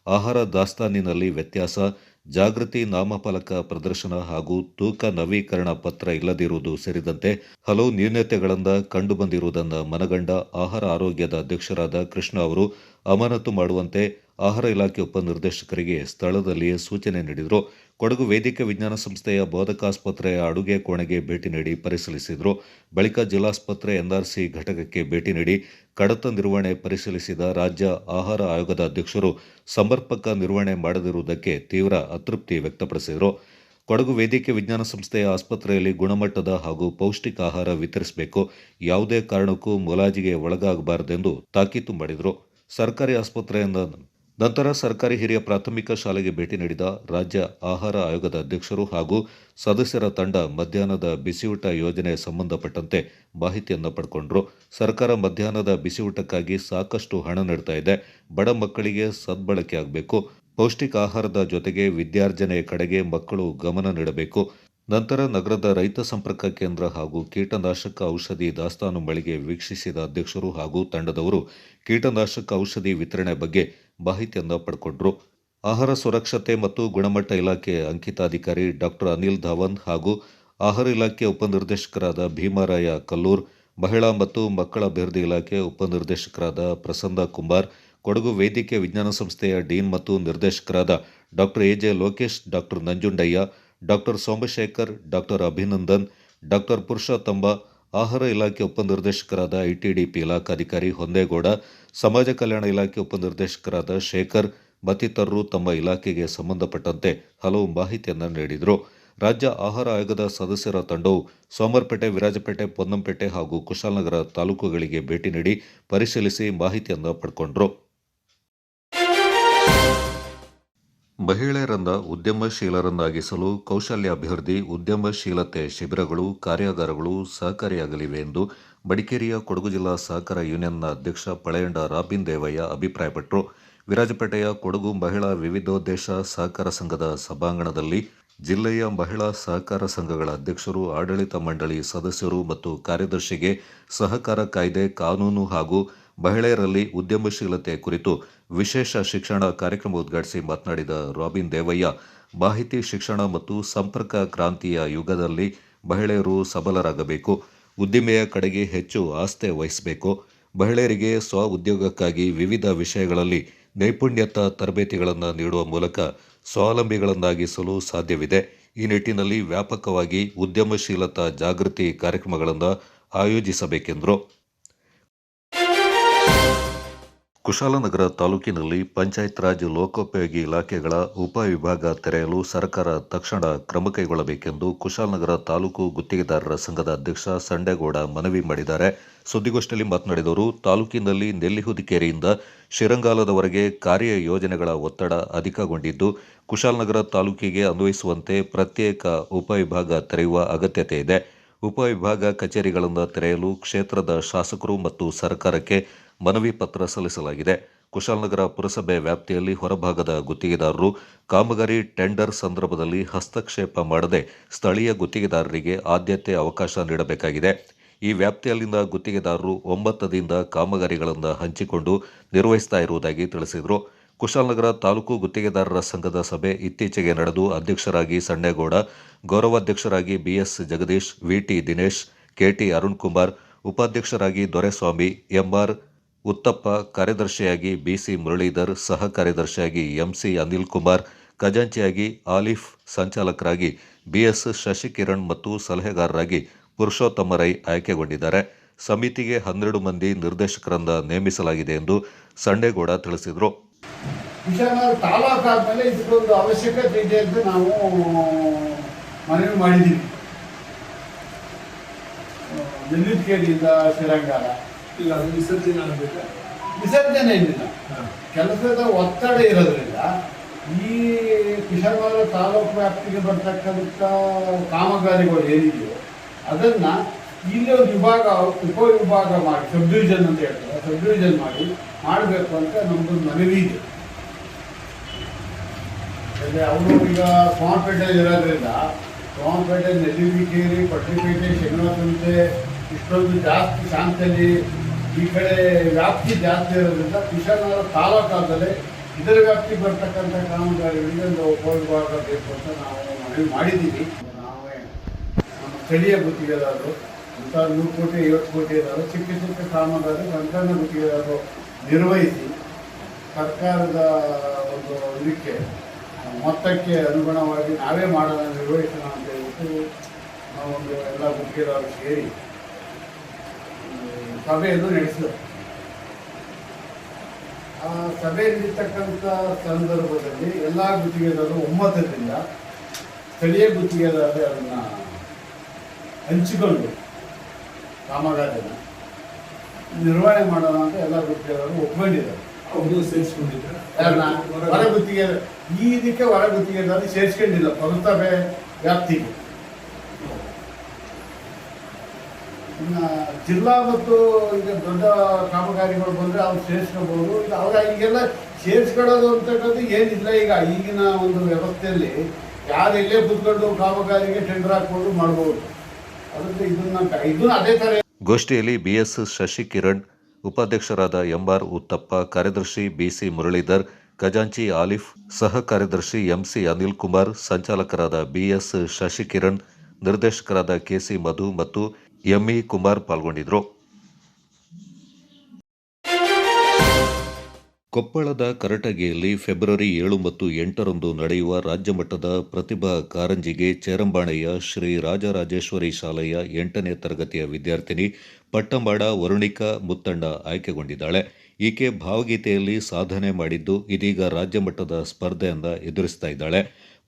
S2: ಆಹಾರ ದಾಸ್ತಾನಿನಲ್ಲಿ ವ್ಯತ್ಯಾಸ, ಜಾಗೃತಿ ನಾಮಫಲಕ ಪ್ರದರ್ಶನ ಹಾಗೂ ತೂಕ ನವೀಕರಣ ಪತ್ರ ಇಲ್ಲದಿರುವುದು ಸೇರಿದಂತೆ ಹಲವು ನ್ಯೂನತೆಗಳಿಂದ ಕಂಡುಬಂದಿರುವುದನ್ನು ಮನಗಂಡ ಆಹಾರ ಆರೋಗ್ಯದ ಅಧ್ಯಕ್ಷರಾದ ಕೃಷ್ಣ ಅವರು ಅಮಾನತು ಮಾಡುವಂತೆ ಆಹಾರ ಇಲಾಖೆ ಉಪನಿರ್ದೇಶಕರಿಗೆ ಸ್ಥಳದಲ್ಲಿಯೇ ಸೂಚನೆ ನೀಡಿದರು. ಕೊಡಗು ವೈದ್ಯಕೀಯ ವಿಜ್ಞಾನ ಸಂಸ್ಥೆಯ ಬೋಧಕಾಸ್ಪತ್ರೆಯ ಅಡುಗೆ ಕೋಣೆಗೆ ಭೇಟಿ ನೀಡಿ ಪರಿಶೀಲಿಸಿದರು. ಬಳಿಕ ಜಿಲ್ಲಾಸ್ಪತ್ರೆ ಎನ್ಆರ್ಸಿ ಘಟಕಕ್ಕೆ ಭೇಟಿ ನೀಡಿ ಕಡತ ನಿರ್ವಹಣೆ ಪರಿಶೀಲಿಸಿದ ರಾಜ್ಯ ಆಹಾರ ಆಯೋಗದ ಅಧ್ಯಕ್ಷರು ಸಮರ್ಪಕ ನಿರ್ವಹಣೆ ಮಾಡದಿರುವುದಕ್ಕೆ ತೀವ್ರ ಅತೃಪ್ತಿ ವ್ಯಕ್ತಪಡಿಸಿದರು. ಕೊಡಗು ವೈದ್ಯಕೀಯ ವಿಜ್ಞಾನ ಸಂಸ್ಥೆಯ ಆಸ್ಪತ್ರೆಯಲ್ಲಿ ಗುಣಮಟ್ಟದ ಹಾಗೂ ಪೌಷ್ಟಿಕ ಆಹಾರ ವಿತರಿಸಬೇಕು, ಯಾವುದೇ ಕಾರಣಕ್ಕೂ ಮುಲಾಜಿಗೆ ಒಳಗಾಗಬಾರದೆಂದು ತಾಕೀತು ಮಾಡಿದರು. ಸರ್ಕಾರಿ ಆಸ್ಪತ್ರೆಯಿಂದ ನಂತರ ಸರ್ಕಾರಿ ಹಿರಿಯ ಪ್ರಾಥಮಿಕ ಶಾಲೆಗೆ ಭೇಟಿ ನೀಡಿದ ರಾಜ್ಯ ಆಹಾರ ಆಯೋಗದ ಅಧ್ಯಕ್ಷರು ಹಾಗೂ ಸದಸ್ಯರ ತಂಡ ಮಧ್ಯಾಹ್ನದ ಬಿಸಿಯೂಟ ಯೋಜನೆ ಸಂಬಂಧಪಟ್ಟಂತೆ ಮಾಹಿತಿಯನ್ನು ಪಡ್ಕೊಂಡ್ರು. ಸರ್ಕಾರ ಮಧ್ಯಾಹ್ನದ ಬಿಸಿಯೂಟಕ್ಕಾಗಿ ಸಾಕಷ್ಟು ಹಣ ನೀಡ್ತಾ ಇದೆ, ಬಡ ಮಕ್ಕಳಿಗೆ ಸದ್ಬಳಕೆ ಆಗಬೇಕು, ಪೌಷ್ಟಿಕ ಆಹಾರದ ಜೊತೆಗೆ ವಿದ್ಯಾರ್ಜನೆಯ ಕಡೆಗೆ ಮಕ್ಕಳು ಗಮನ ನೀಡಬೇಕು. ನಂತರ ನಗರದ ರೈತ ಸಂಪರ್ಕ ಕೇಂದ್ರ ಹಾಗೂ ಕೀಟನಾಶಕ ಔಷಧಿ ದಾಸ್ತಾನು ಮಳಿಗೆ ವೀಕ್ಷಿಸಿದ ಅಧ್ಯಕ್ಷರು ಹಾಗೂ ತಂಡದವರು ಕೀಟನಾಶಕ ಔಷಧಿ ವಿತರಣೆ ಬಗ್ಗೆ ಮಾಹಿತಿಯನ್ನು ಪಡ್ಕೊಂಡ್ರು. ಆಹಾರ ಸುರಕ್ಷತೆ ಮತ್ತು ಗುಣಮಟ್ಟ ಇಲಾಖೆ ಅಂಕಿತಾಧಿಕಾರಿ ಡಾಕ್ಟರ್ ಅನಿಲ್ ಧಾವನ್ ಹಾಗೂ ಆಹಾರ ಇಲಾಖೆ ಉಪನಿರ್ದೇಶಕರಾದ ಭೀಮರಾಯ ಕಲ್ಲೂರ್, ಮಹಿಳಾ ಮತ್ತು ಮಕ್ಕಳ ಅಭಿವೃದ್ಧಿ ಇಲಾಖೆ ಉಪನಿರ್ದೇಶಕರಾದ ಪ್ರಸನ್ನ ಕುಮಾರ್, ಕೊಡಗು ವೈದ್ಯಕೀಯ ವಿಜ್ಞಾನ ಸಂಸ್ಥೆಯ ಡೀನ್ ಮತ್ತು ನಿರ್ದೇಶಕರಾದ doctor AJ Lokesh, doctor Nanjundaiah, doctor Somashekar, doctor Abhinandan, doctor Purushothamba, ಆಹಾರ ಇಲಾಖೆ ಉಪನಿರ್ದೇಶಕರಾದ ಐಟಿಡಿಪಿ ಇಲಾಖಾಧಿಕಾರಿ ಹೊಂದೇಗೌಡ, ಸಮಾಜ ಕಲ್ಯಾಣ ಇಲಾಖೆ ಉಪನಿರ್ದೇಶಕರಾದ ಶೇಖರ್ ಮತ್ತಿತರರು ತಮ್ಮ ಇಲಾಖೆಗೆ ಸಂಬಂಧಪಟ್ಟಂತೆ ಹಲವು ಮಾಹಿತಿಯನ್ನು ನೀಡಿದರು. ರಾಜ್ಯ ಆಹಾರ ಆಯೋಗದ ಸದಸ್ಯರ ತಂಡವು ಸೋಮವಾರಪೇಟೆ, ವಿರಾಜಪೇಟೆ, ಪೊನ್ನಂಪೇಟೆ ಹಾಗೂ ಕುಶಾಲನಗರ ತಾಲೂಕುಗಳಿಗೆ ಭೇಟಿ ನೀಡಿ ಪರಿಶೀಲಿಸಿ ಮಾಹಿತಿಯನ್ನು ಪಡ್ಕೊಂಡ್ರು. ಮಹಿಳೆಯರನ್ನ ಉದ್ಯಮಶೀಲರನ್ನಾಗಿಸಲು ಕೌಶಲ್ಯಾಭಿವೃದ್ಧಿ, ಉದ್ಯಮಶೀಲತೆ ಶಿಬಿರಗಳು, ಕಾರ್ಯಾಗಾರಗಳು ಸಹಕಾರಿಯಾಗಲಿವೆ ಎಂದು ಮಡಿಕೇರಿಯ ಕೊಡಗು ಜಿಲ್ಲಾ ಸಹಕಾರ ಯೂನಿಯನ್ನ ಅಧ್ಯಕ್ಷ ಪಳೆಯಂಡ ರಾಬಿನ್ ದೇವಯ್ಯ ಅಭಿಪ್ರಾಯಪಟ್ಟರು. ವಿರಾಜಪೇಟೆಯ ಕೊಡಗು ಮಹಿಳಾ ವಿವಿಧೋದ್ದೇಶ ಸಹಕಾರ ಸಂಘದ ಸಭಾಂಗಣದಲ್ಲಿ ಜಿಲ್ಲೆಯ ಮಹಿಳಾ ಸಹಕಾರ ಸಂಘಗಳ ಅಧ್ಯಕ್ಷರು, ಆಡಳಿತ ಮಂಡಳಿ ಸದಸ್ಯರು ಮತ್ತು ಕಾರ್ಯದರ್ಶಿಗೆ ಸಹಕಾರ ಕಾಯ್ದೆ, ಕಾನೂನು ಹಾಗೂ ಮಹಿಳೆಯರಲ್ಲಿ ಉದ್ಯಮಶೀಲತೆ ಕುರಿತು ವಿಶೇಷ ಶಿಕ್ಷಣ ಕಾರ್ಯಕ್ರಮ ಉದ್ಘಾಟಿಸಿ ಮಾತನಾಡಿದ ರಾಬಿನ್ ದೇವಯ್ಯ, ಮಾಹಿತಿ ಶಿಕ್ಷಣ ಮತ್ತು ಸಂಪರ್ಕ ಕ್ರಾಂತಿಯ ಯುಗದಲ್ಲಿ ಮಹಿಳೆಯರು ಸಬಲರಾಗಬೇಕು, ಉದ್ದಿಮೆಯ ಕಡೆಗೆ ಹೆಚ್ಚು ಆಸ್ಥೆ ವಹಿಸಬೇಕು, ಮಹಿಳೆಯರಿಗೆ ಸ್ವ ಉದ್ಯೋಗಕ್ಕಾಗಿ ವಿವಿಧ ವಿಷಯಗಳಲ್ಲಿ ನೈಪುಣ್ಯತಾ ತರಬೇತಿಗಳನ್ನು ನೀಡುವ ಮೂಲಕ ಸ್ವಾವಲಂಬಿಗಳನ್ನಾಗಿಸಲು ಸಾಧ್ಯವಿದೆ. ಈ ನಿಟ್ಟಿನಲ್ಲಿ ವ್ಯಾಪಕವಾಗಿ ಉದ್ಯಮಶೀಲತಾ ಜಾಗೃತಿ ಕಾರ್ಯಕ್ರಮಗಳನ್ನು ಆಯೋಜಿಸಬೇಕೆಂದರು. ಕುಶಾಲನಗರ ತಾಲೂಕಿನಲ್ಲಿ ಪಂಚಾಯತ್ ರಾಜ್ ಲೋಕೋಪಯೋಗಿ ಇಲಾಖೆಗಳ ಉಪವಿಭಾಗ ತೆರೆಯಲು ಸರ್ಕಾರ ತಕ್ಷಣ ಕ್ರಮ ಕೈಗೊಳ್ಳಬೇಕೆಂದು ಕುಶಾಲನಗರ ತಾಲೂಕು ಗುತ್ತಿಗೆದಾರರ ಸಂಘದ ಅಧ್ಯಕ್ಷ ಸಂಡೇಗೌಡ ಮನವಿ ಮಾಡಿದ್ದಾರೆ. ಸುದ್ದಿಗೋಷ್ಠಿಯಲ್ಲಿ ಮಾತನಾಡಿದವರು, ತಾಲೂಕಿನಲ್ಲಿ ನೆಲ್ಲಿಹುದಿಕೇರಿಯಿಂದ ಶಿರಂಗಾಲದವರೆಗೆ ಕಾರ್ಯ ಯೋಜನೆಗಳ ಒತ್ತಡ ಅಧಿಕಗೊಂಡಿದ್ದು, ಕುಶಾಲನಗರ ತಾಲೂಕಿಗೆ ಅನ್ವಯಿಸುವಂತೆ ಪ್ರತ್ಯೇಕ ಉಪವಿಭಾಗ ತೆರೆಯುವ ಅಗತ್ಯತೆ ಇದೆ. ಉಪವಿಭಾಗ ಕಚೇರಿಗಳನ್ನು ತೆರೆಯಲು ಕ್ಷೇತ್ರದ ಶಾಸಕರು ಮತ್ತು ಸರ್ಕಾರಕ್ಕೆ ಮನವಿ ಪತ್ರ ಸಲ್ಲಿಸಲಾಗಿದೆ. ಕುಶಾಲನಗರ ಪುರಸಭೆ ವ್ಯಾಪ್ತಿಯಲ್ಲಿ ಹೊರಭಾಗದ ಗುತ್ತಿಗೆದಾರರು ಕಾಮಗಾರಿ ಟೆಂಡರ್ ಸಂದರ್ಭದಲ್ಲಿ ಹಸ್ತಕ್ಷೇಪ ಮಾಡದೆ ಸ್ಥಳೀಯ ಗುತ್ತಿಗೆದಾರರಿಗೆ ಆದ್ಯತೆ ಅವಕಾಶ ನೀಡಬೇಕಾಗಿದೆ. ಈ ವ್ಯಾಪ್ತಿಯಲ್ಲಿನ ಗುತ್ತಿಗೆದಾರರು ಒಮ್ಮತದಿಂದ ಕಾಮಗಾರಿಗಳನ್ನು ಹಂಚಿಕೊಂಡು ನಿರ್ವಹಿಸ್ತಾ ಇರುವುದಾಗಿ ತಿಳಿಸಿದರು. ಕುಶಾಲನಗರ ತಾಲೂಕು ಗುತ್ತಿಗೆದಾರರ ಸಂಘದ ಸಭೆ ಇತ್ತೀಚೆಗೆ ನಡೆದು ಅಧ್ಯಕ್ಷರಾಗಿ ಸಂಡೇಗೌಡ, ಗೌರವಾಧ್ಯಕ್ಷರಾಗಿ BS Jagadish, VT Dinesh, KT Arun Kumar, ಉಪಾಧ್ಯಕ್ಷರಾಗಿ ದೊರೆಸ್ವಾಮಿ, ಎಂಆರ್ ಉತ್ತಪ್ಪ, ಕಾರ್ಯದರ್ಶಿಯಾಗಿ ಬಿಸಿ ಮುರಳೀಧರ್, ಸಹ ಕಾರ್ಯದರ್ಶಿಯಾಗಿ ಎಂಸಿ ಅನಿಲ್ ಕುಮಾರ್, ಖಜಾಂಚಿಯಾಗಿ ಆಲಿಫ್, ಸಂಚಾಲಕರಾಗಿ ಬಿಎಸ್ ಶಶಿಕಿರಣ್ ಮತ್ತು ಸಲಹೆಗಾರರಾಗಿ ಪುರುಷೋತ್ತಮ ರೈ ಆಯ್ಕೆಗೊಂಡಿದ್ದಾರೆ. ಸಮಿತಿಗೆ 12 ಮಂದಿ ನಿರ್ದೇಶಕರನ್ನ ನೇಮಿಸಲಾಗಿದೆ ಎಂದು ಸಂಡೇಗೌಡ ತಿಳಿಸಿದರು.
S3: ತಾಲೂಕಾದ್ಮೇಲೆ ಇದಕ್ಕೊಂದು ಅವಶ್ಯಕತೆ ಇದೆ ಅಂತ ನಾವು ಮನವಿ ಮಾಡಿದ್ದೀವಿ. ನೆಲ್ಲಿಹುದಿಕೇರಿಯಿಂದ ಶಿರಂಗಾಲ
S5: ಇಲ್ಲ, ಅದು ವಿಸರ್ಜನೆ ಆಗಬೇಕಾ?
S3: ವಿಸರ್ಜನೆ ಏನಿಲ್ಲ, ಕೆಲಸದ ಒತ್ತಡ ಇರೋದ್ರಿಂದ ಈ ಕುಶಾಲನಗರ ತಾಲೂಕು ವ್ಯಾಪ್ತಿಗೆ ಬರ್ತಕ್ಕಂಥ ಕಾಮಗಾರಿಗಳು ಏನಿದೆಯೋ ಅದನ್ನು ಇಲ್ಲಿ ಒಂದು ಉಪವಿಭಾಗ ಮಾಡಿ ಸಬ್ ಡಿವಿಷನ್ ಅಂತ ಹೇಳ್ತಾರೆ, ಸಬ್ ಡಿವಿಷನ್ ಮಾಡಬೇಕು ಅಂತ ನಮ್ಮದೊಂದು ಮನವಿ ಇದೆ. ಅವರು ಈಗ ಸೋಮಪೇಟೆಯಲ್ಲಿ ಇರೋದ್ರಿಂದ ಸೋಮಪೇಟೆ, ನೆಲ್ಲಿಹುದಿಕೇರಿ, ಪಟ್ಟಿಪೇಟೆ, ಶನಿವಾರಪೇಟೆ ಇಷ್ಟೊಂದು ಜಾಸ್ತಿ ಶಾಂತಲ್ಲಿ ಈ ಕಡೆ ವ್ಯಾಪ್ತಿ ಜಾಸ್ತಿ ಇರೋದ್ರಿಂದ ಕುಶಾಲನಗರ ತಾಲೂಕಾದಲ್ಲೇ ಇದರ ವ್ಯಾಪ್ತಿಗೆ ಬರ್ತಕ್ಕಂಥ ಕಾಮಗಾರಿಗಳಿಗೆ ಒಂದು ಉಪವಿಭಾಗ ಬೇಕು ಅಂತ ನಾವು ಮನವಿ ಮಾಡಿದ್ದೀವಿ. ನಾವೇ ನಮ್ಮ ಸ್ಥಳೀಯ ಗುತ್ತಿಗೆದಾರರು ಅಂತ 100 ಕೋಟಿ 50 ಕೋಟಿ ಇದ್ದಾರೆ, ಚಿಕ್ಕ ಚಿಕ್ಕ ಕಾಮಗಾರಿ ಸಂಕೀರ್ಣ ಗುತ್ತಿಗೆದಾರರು ನಿರ್ವಹಿಸಿ ಸರ್ಕಾರದ ಒಂದು ಇದಕ್ಕೆ ಮೊತ್ತಕ್ಕೆ ಅನುಗುಣವಾಗಿ ನಾವೇ ಮಾಡೋಣ, ನಿರ್ವಹಿಸೋಣ ಅಂತ ಹೇಳ್ಬಿಟ್ಟು ನಾವೊಂದು ಎಲ್ಲ ಗುತ್ತಿಗೆದಾರರು ಸೇರಿ ಸಭೆಯನ್ನು ನಡೆಸಿದರು. ಆ ಸಭೆ ನಡೀತಕ್ಕಂಥ ಸಂದರ್ಭದಲ್ಲಿ ಎಲ್ಲ ಗುತ್ತಿಗೆದಾರರು ಒಮ್ಮತದಿಂದ ಸ್ಥಳೀಯ ಗುತ್ತಿಗೆದಾರರು ಅದನ್ನು ಹಂಚಿಕೊಂಡು ಕಾಮಗಾರಿಯನ್ನು ನಿರ್ವಹಣೆ ಮಾಡೋಣ ಅಂತ ಎಲ್ಲ ಗುತ್ತಿಗೆದಾರರು ಒಪ್ಕೊಂಡಿದ್ದಾರೆ.
S5: ಅವರು ಸೇರಿಸ್ಕೊಂಡಿದ್ದಾರೆ.
S3: ಹೊರ ಗುತ್ತಿಗೆ ಈ ಇದಕ್ಕೆ ಹೊರ ಗುತ್ತಿಗೆದಾರರು ಸೇರಿಸ್ಕೊಂಡಿಲ್ಲ ಪುರಸಭೆ ವ್ಯಾಪ್ತಿಗೆ. ಇನ್ನು ಜಿಲ್ಲಾ ಮತ್ತು ಈಗ ದೊಡ್ಡ ಕಾಮಗಾರಿಗಳು ಬಂದರೆ ಅವ್ರು ಸೇರಿಸ್ಕೋಬಹುದು. ಅವ್ರ ಈಗೆಲ್ಲ ಸೇರಿಸ್ಕೊಳ್ಳೋದು ಅಂತಕ್ಕಂಥದ್ದು ಏನಿಲ್ಲ. ಈಗ ಈಗಿನ ಒಂದು ವ್ಯವಸ್ಥೆಯಲ್ಲಿ ಯಾರು ಎಲ್ಲೇ ಕೂತ್ಕೊಂಡು ಕಾಮಗಾರಿಗೆ ಟೆಂಡರ್ ಹಾಕ್ಕೊಂಡು ಮಾಡ್ಬೋದು. ಅದಕ್ಕೆ ಇದನ್ನ ಅದೇ ಥರ.
S2: ಗೋಷ್ಠಿಯಲ್ಲಿ ಬಿಎಸ್ ಶಶಿಕಿರಣ್, ಉಪಾಧ್ಯಕ್ಷರಾದ ಎಂಆರ್ ಉತ್ತಪ್ಪ, ಕಾರ್ಯದರ್ಶಿ ಬಿಸಿ ಮುರಳೀಧರ್, ಖಜಾಂಚಿ ಆಲಿಫ್, ಸಹ ಕಾರ್ಯದರ್ಶಿ ಎಂಸಿ ಅನಿಲ್ ಕುಮಾರ್, ಸಂಚಾಲಕರಾದ ಬಿಎಸ್ ಶಶಿಕಿರಣ್, ನಿರ್ದೇಶಕರಾದ ಕೆಸಿ ಮಧು ಮತ್ತು ಎಂಇ ಕುಮಾರ್ ಪಾಲ್ಗೊಂಡಿದ್ದರು. ಕೊಪ್ಪಳದ ಕರಟಗಿಯಲ್ಲಿ ಫೆಬ್ರವರಿ 7 ಮತ್ತು 8ರಂದು ನಡೆಯುವ ರಾಜ್ಯಮಟ್ಟದ ಪ್ರತಿಭಾ ಕಾರಂಜಿಗೆ ಚೇರಂಬಾಣೆಯ ಶ್ರೀ ರಾಜರಾಜೇಶ್ವರಿ ಶಾಲೆಯ 8ನೇ ತರಗತಿಯ ವಿದ್ಯಾರ್ಥಿನಿ ಪಟ್ಟಮಾಡ ವರುಣಿಕಾ ಮುತ್ತಣ್ಣ ಆಯ್ಕೆಗೊಂಡಿದ್ದಾಳೆ. ಈಕೆ ಭಾವಗೀತೆಯಲ್ಲಿ ಸಾಧನೆ ಮಾಡಿದ್ದು ಇದೀಗ ರಾಜ್ಯಮಟ್ಟದ ಸ್ಪರ್ಧೆಯನ್ನು ಎದುರಿಸ್ತಾ ಇದ್ದಾಳೆ.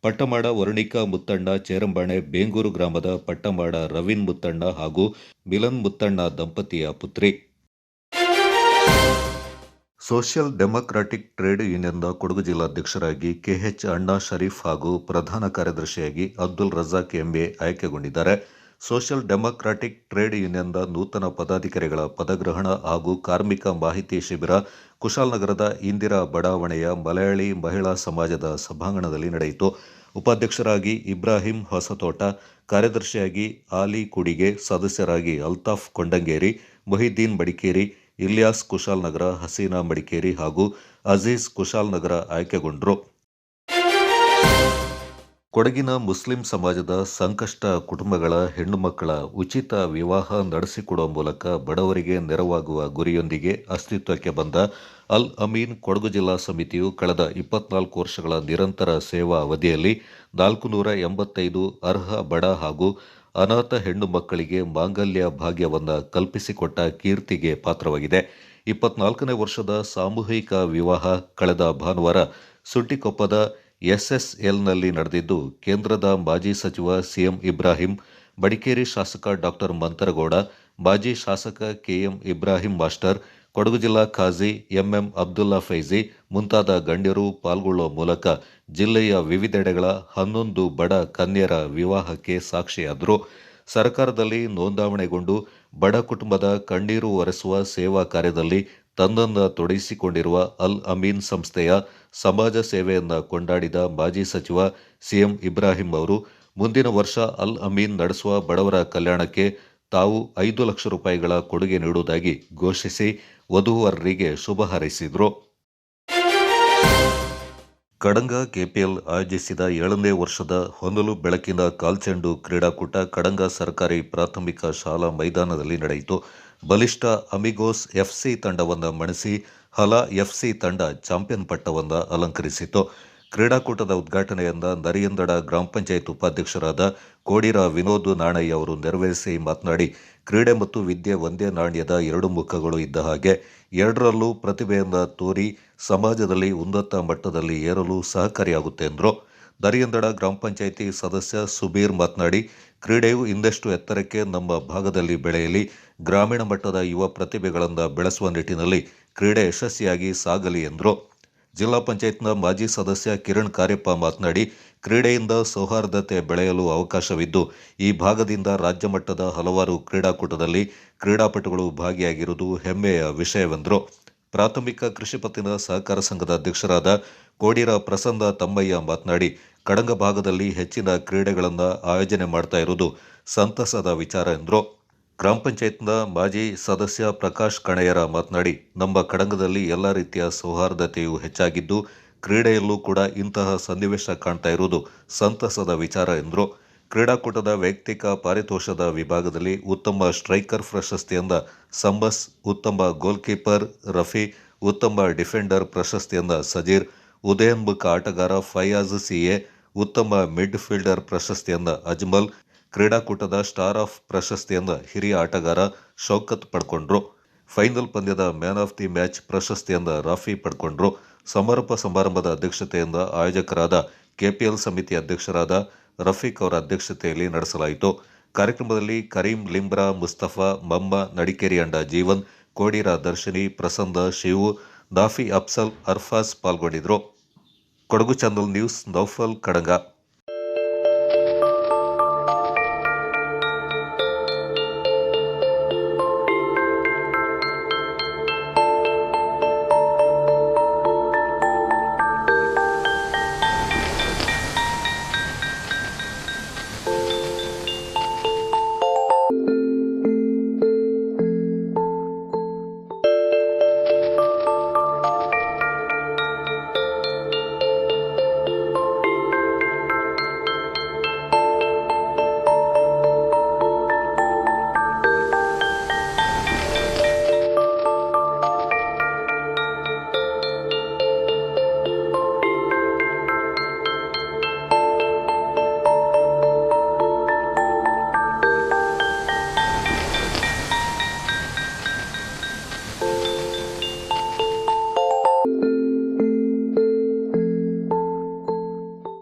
S2: ಪಟ್ಟಮಾಡ ವರುಣಿಕಾ ಮುತ್ತಣ್ಣ ಚೇರಂಬಾಣೆ ಬೇಂಗೂರು ಗ್ರಾಮದ ಪಟ್ಟಮಾಡ ರವೀನ್ ಮುತ್ತಣ್ಣ ಹಾಗೂ ಮಿಲನ್ ಮುತ್ತಣ್ಣ ದಂಪತಿಯ ಪುತ್ರಿ. ಸೋಷಿಯಲ್ ಡೆಮೊಕ್ರಾಟಿಕ್ ಟ್ರೇಡ್ ಯೂನಿಯನ್ನ ಕೊಡಗು ಜಿಲ್ಲಾಧ್ಯಕ್ಷರಾಗಿ ಕೆಎಚ್ ಅಣ್ಣಾ ಶರೀಫ್ ಹಾಗೂ ಪ್ರಧಾನ ಕಾರ್ಯದರ್ಶಿಯಾಗಿ ಅಬ್ದುಲ್ ರಜಾಕ್ ಎಂಎ ಆಯ್ಕೆಗೊಂಡಿದ್ದಾರೆ. ಸೋಷಿಯಲ್ ಡೆಮೊಕ್ರಾಟಿಕ್ ಟ್ರೇಡ್ ಯೂನಿಯನ್ನ ನೂತನ ಪದಾಧಿಕಾರಿಗಳ ಪದಗ್ರಹಣ ಹಾಗೂ ಕಾರ್ಮಿಕ ಮಾಹಿತಿ ಶಿಬಿರ ಕುಶಾಲನಗರದ ಇಂದಿರಾ ಬಡಾವಣೆಯ ಮಲಯಾಳಿ ಮಹಿಳಾ ಸಮಾಜದ ಸಭಾಂಗಣದಲ್ಲಿ ನಡೆಯಿತು. ಉಪಾಧ್ಯಕ್ಷರಾಗಿ ಇಬ್ರಾಹಿಂ ಹೊಸತೋಟ, ಕಾರ್ಯದರ್ಶಿಯಾಗಿ ಆಲಿ ಕುಡಿಗೆ, ಸದಸ್ಯರಾಗಿ ಅಲ್ತಾಫ್ ಕೊಂಡಂಗೇರಿ, ಮೊಹಿದ್ದೀನ್ ಮಡಿಕೇರಿ, ಇಲಿಯಾಸ್ ಕುಶಾಲನಗರ, ಹಸೀನಾ ಮಡಿಕೇರಿ ಹಾಗೂ ಅಜೀಜ್ ಕುಶಾಲನಗರ ಆಯ್ಕೆಗೊಂಡರು. ಕೊಡಗಿನ ಮುಸ್ಲಿಂ ಸಮಾಜದ ಸಂಕಷ್ಟ ಕುಟುಂಬಗಳ ಹೆಣ್ಣು ಮಕ್ಕಳ ಉಚಿತ ವಿವಾಹ ನಡೆಸಿಕೊಡುವ ಮೂಲಕ ಬಡವರಿಗೆ ನೆರವಾಗುವ ಗುರಿಯೊಂದಿಗೆ ಅಸ್ತಿತ್ವಕ್ಕೆ ಬಂದ ಅಲ್ ಅಮೀನ್ ಕೊಡಗು ಜಿಲ್ಲಾ ಸಮಿತಿಯು ಕಳೆದ 24 ವರ್ಷಗಳ ನಿರಂತರ ಸೇವಾ ಅವಧಿಯಲ್ಲಿ 485 ಅರ್ಹ ಬಡ ಹಾಗೂ ಅನಾಥ ಹೆಣ್ಣು ಮಕ್ಕಳಿಗೆ ಮಾಂಗಲ್ಯ ಭಾಗ್ಯವನ್ನು ಕಲ್ಪಿಸಿಕೊಟ್ಟ ಕೀರ್ತಿಗೆ ಪಾತ್ರವಾಗಿದೆ. 24ನೇ ವರ್ಷದ ಸಾಮೂಹಿಕ ವಿವಾಹ ಕಳೆದ ಭಾನುವಾರ ಸುಟ್ಟಿಕೊಪ್ಪದ ಎಸ್ಎಸ್ಎಲ್ನಲ್ಲಿ ನಡೆದಿದ್ದು, ಕೇಂದ್ರದ ಮಾಜಿ ಸಚಿವ ಸಿಎಂ ಇಬ್ರಾಹಿಂ, ಮಡಿಕೇರಿ ಶಾಸಕ ಡಾಕ್ಟರ್ ಮಂತರಗೌಡ, ಮಾಜಿ ಶಾಸಕ ಕೆಎಂ ಇಬ್ರಾಹಿಂ ಮಾಸ್ಟರ್, ಕೊಡಗು ಜಿಲ್ಲಾ ಖಾಜಿ ಎಂಎಂ ಅಬ್ದುಲ್ಲಾ ಫೈಜಿ ಮುಂತಾದ ಗಣ್ಯರು ಪಾಲ್ಗೊಳ್ಳುವ ಮೂಲಕ ಜಿಲ್ಲೆಯ ವಿವಿಧೆಡೆಗಳ 11 ಬಡ ಕನ್ಯರ ವಿವಾಹಕ್ಕೆ ಸಾಕ್ಷಿಯಾದರು. ಸರ್ಕಾರದಲ್ಲಿ ನೋಂದಾವಣೆಗೊಂಡು ಬಡ ಕುಟುಂಬದ ಕಣ್ಣೀರು ಒರೆಸುವ ಸೇವಾ ಕಾರ್ಯದಲ್ಲಿ ತನ್ನನ್ನು ತೊಡಗಿಸಿಕೊಂಡಿರುವ ಅಲ್ ಅಮೀನ್ ಸಂಸ್ಥೆಯ ಸಮಾಜ ಸೇವೆಯನ್ನು ಕೊಂಡಾಡಿದ ಮಾಜಿ ಸಚಿವ ಸಿಎಂ ಇಬ್ರಾಹಿಂ ಅವರು ಮುಂದಿನ ವರ್ಷ ಅಲ್ ಅಮೀನ್ ನಡೆಸುವ ಬಡವರ ಕಲ್ಯಾಣಕ್ಕೆ ತಾವು 5 ಲಕ್ಷ ರೂಪಾಯಿಗಳ ಕೊಡುಗೆ ನೀಡುವುದಾಗಿ ಘೋಷಿಸಿ ವಧುವರರಿಗೆ ಶುಭ ಹಾರೈಸಿದರು. ಕಡಂಗ ಕೆಪಿಎಲ್ ಆಯೋಜಿಸಿದ 7ನೇ ವರ್ಷದ ಹೊನಲು ಬೆಳಕಿನ ಕಾಲ್ಚೆಂಡು ಕ್ರೀಡಾಕೂಟ ಕಡಂಗ ಸರ್ಕಾರಿ ಪ್ರಾಥಮಿಕ ಶಾಲಾ ಮೈದಾನದಲ್ಲಿ ನಡೆಯಿತು. ಬಲಿಷ್ಠ ಅಮಿಗೋಸ್ ಎಫ್ಸಿ ತಂಡವನ್ನು ಮಣಿಸಿ ಹಲಾ ಎಫ್ಸಿ ತಂಡ ಚಾಂಪಿಯನ್ ಪಟ್ಟವನ್ನು ಅಲಂಕರಿಸಿತು. ಕ್ರೀಡಾಕೂಟದ ಉದ್ಘಾಟನೆಯನ್ನ ನರಿಯಂದಡ ಗ್ರಾಮ ಪಂಚಾಯತ್ ಉಪಾಧ್ಯಕ್ಷರಾದ ಕೋಡಿರ ವಿನೋದ್ ನಾಣಯ್ಯ ಅವರು ನೆರವೇರಿಸಿ ಮಾತನಾಡಿ, ಕ್ರೀಡೆ ಮತ್ತು ವಿದ್ಯೆ ಒಂದೇ ನಾಣ್ಯದ 2 ಮುಖಗಳು ಇದ್ದ ಹಾಗೆ, ಎರಡರಲ್ಲೂ ಪ್ರತಿಭೆಯನ್ನು ತೋರಿ ಸಮಾಜದಲ್ಲಿ ಉನ್ನತ ಮಟ್ಟದಲ್ಲಿ ಏರಲು ಸಹಕಾರಿಯಾಗುತ್ತೆ ಎಂದರು. ನರಿಯಂದಡ ಗ್ರಾಮ ಪಂಚಾಯಿತಿ ಸದಸ್ಯ ಸುಬೀರ್ ಮಾತನಾಡಿ, ಕ್ರೀಡೆಯು ಇನ್ನಷ್ಟು ಎತ್ತರಕ್ಕೆ ನಮ್ಮ ಭಾಗದಲ್ಲಿ ಬೆಳೆಯಲಿ, ಗ್ರಾಮೀಣ ಮಟ್ಟದ ಯುವ ಪ್ರತಿಭೆಗಳನ್ನು ಬೆಳೆಸುವ ನಿಟ್ಟಿನಲ್ಲಿ ಕ್ರೀಡೆ ಯಶಸ್ವಿಯಾಗಿ ಸಾಗಲಿ ಎಂದರು. ಜಿಲ್ಲಾ ಪಂಚಾಯತ್ನ ಮಾಜಿ ಸದಸ್ಯ ಕಿರಣ್ ಕಾರ್ಯಪ್ಪ ಮಾತನಾಡಿ, ಕ್ರೀಡೆಯಿಂದ ಸೌಹಾರ್ದತೆ ಬೆಳೆಯಲು ಅವಕಾಶವಿದ್ದು, ಈ ಭಾಗದಿಂದ ರಾಜ್ಯ ಮಟ್ಟದ ಹಲವಾರು ಕ್ರೀಡಾಕೂಟದಲ್ಲಿ ಕ್ರೀಡಾಪಟುಗಳು ಭಾಗಿಯಾಗಿರುವುದು ಹೆಮ್ಮೆಯ ವಿಷಯವೆಂದರು. ಪ್ರಾಥಮಿಕ ಕೃಷಿ ಪತ್ತಿನ ಸಹಕಾರ ಸಂಘದ ಅಧ್ಯಕ್ಷರಾದ ಕೋಡಿರ ಪ್ರಸನ್ನ ತಮ್ಮಯ್ಯ ಮಾತನಾಡಿ, ಕಡಂಗ ಭಾಗದಲ್ಲಿ ಹೆಚ್ಚಿನ ಕ್ರೀಡೆಗಳನ್ನು ಆಯೋಜನೆ ಮಾಡ್ತಾ ಇರುವುದು ಸಂತಸದ ವಿಚಾರ ಎಂದರು. ಗ್ರಾಮ ಪಂಚಾಯತ್ನ ಮಾಜಿ ಸದಸ್ಯ ಪ್ರಕಾಶ್ ಕಣಯ್ಯರ ಮಾತನಾಡಿ, ನಮ್ಮ ಕಡಂಗದಲ್ಲಿ ಎಲ್ಲ ರೀತಿಯ ಸೌಹಾರ್ದತೆಯು ಹೆಚ್ಚಾಗಿದ್ದು, ಕ್ರೀಡೆಯಲ್ಲೂ ಕೂಡ ಇಂತಹ ಸನ್ನಿವೇಶ ಕಾಣ್ತಾ ಇರುವುದು ಸಂತಸದ ವಿಚಾರ ಎಂದರು. ಕ್ರೀಡಾಕೂಟದ ವೈಯಕ್ತಿಕ ಪಾರಿತೋಷದ ವಿಭಾಗದಲ್ಲಿ ಉತ್ತಮ ಸ್ಟ್ರೈಕರ್ ಪ್ರಶಸ್ತಿಯಿಂದ ಸಂಬಸ್, ಉತ್ತಮ ಗೋಲ್ ಕೀಪರ್ ರಫಿ, ಉತ್ತಮ ಡಿಫೆಂಡರ್ ಪ್ರಶಸ್ತಿಯಿಂದ ಸಜೀರ್, ಉದಯೋನ್ಮುಖ ಆಟಗಾರ ಫಯಾಜ್ ಸಿಎ, ಉತ್ತಮ ಮಿಡ್ ಫೀಲ್ಡರ್ ಪ್ರಶಸ್ತಿಯಿಂದ ಅಜ್ಮಲ್, ಕ್ರೀಡಾಕೂಟದ ಸ್ಟಾರ್ ಆಫ್ ಪ್ರಶಸ್ತಿಯನ್ನು ಹಿರಿಯ ಆಟಗಾರ ಶೌಕತ್ ಪಡ್ಕೊಂಡ್ರು. ಫೈನಲ್ ಪಂದ್ಯದ ಮ್ಯಾನ್ ಆಫ್ ದಿ ಮ್ಯಾಚ್ ಪ್ರಶಸ್ತಿಯನ್ನು ರಾಫಿ ಪಡ್ಕೊಂಡ್ರು. ಸಮಾರೋಪ ಸಮಾರಂಭದ ಅಧ್ಯಕ್ಷತೆಯಿಂದ ಆಯೋಜಕರಾದ ಕೆಪಿಎಲ್ ಸಮಿತಿ ಅಧ್ಯಕ್ಷರಾದ ರಫೀಕ್ ಅವರ ಅಧ್ಯಕ್ಷತೆಯಲ್ಲಿ ನಡೆಸಲಾಯಿತು. ಕಾರ್ಯಕ್ರಮದಲ್ಲಿ ಕರೀಂ ಲಿಂಬ್ರಾ, ಮುಸ್ತಫಾ, ಮಮ್ಮ, ನಡಿಕೇರಿ ಅಂಡ ಜೀವನ್, ಕೋಡಿರ ದರ್ಶಿನಿ, ಪ್ರಸನ್ನ, ಶಿವು, ನಾಫಿ ಅಫ್ಸಲ್, ಅರ್ಫಾಸ್ ಪಾಲ್ಗೊಂಡಿದ್ದರು. Kodagu channel news, Naufal, Kadanga.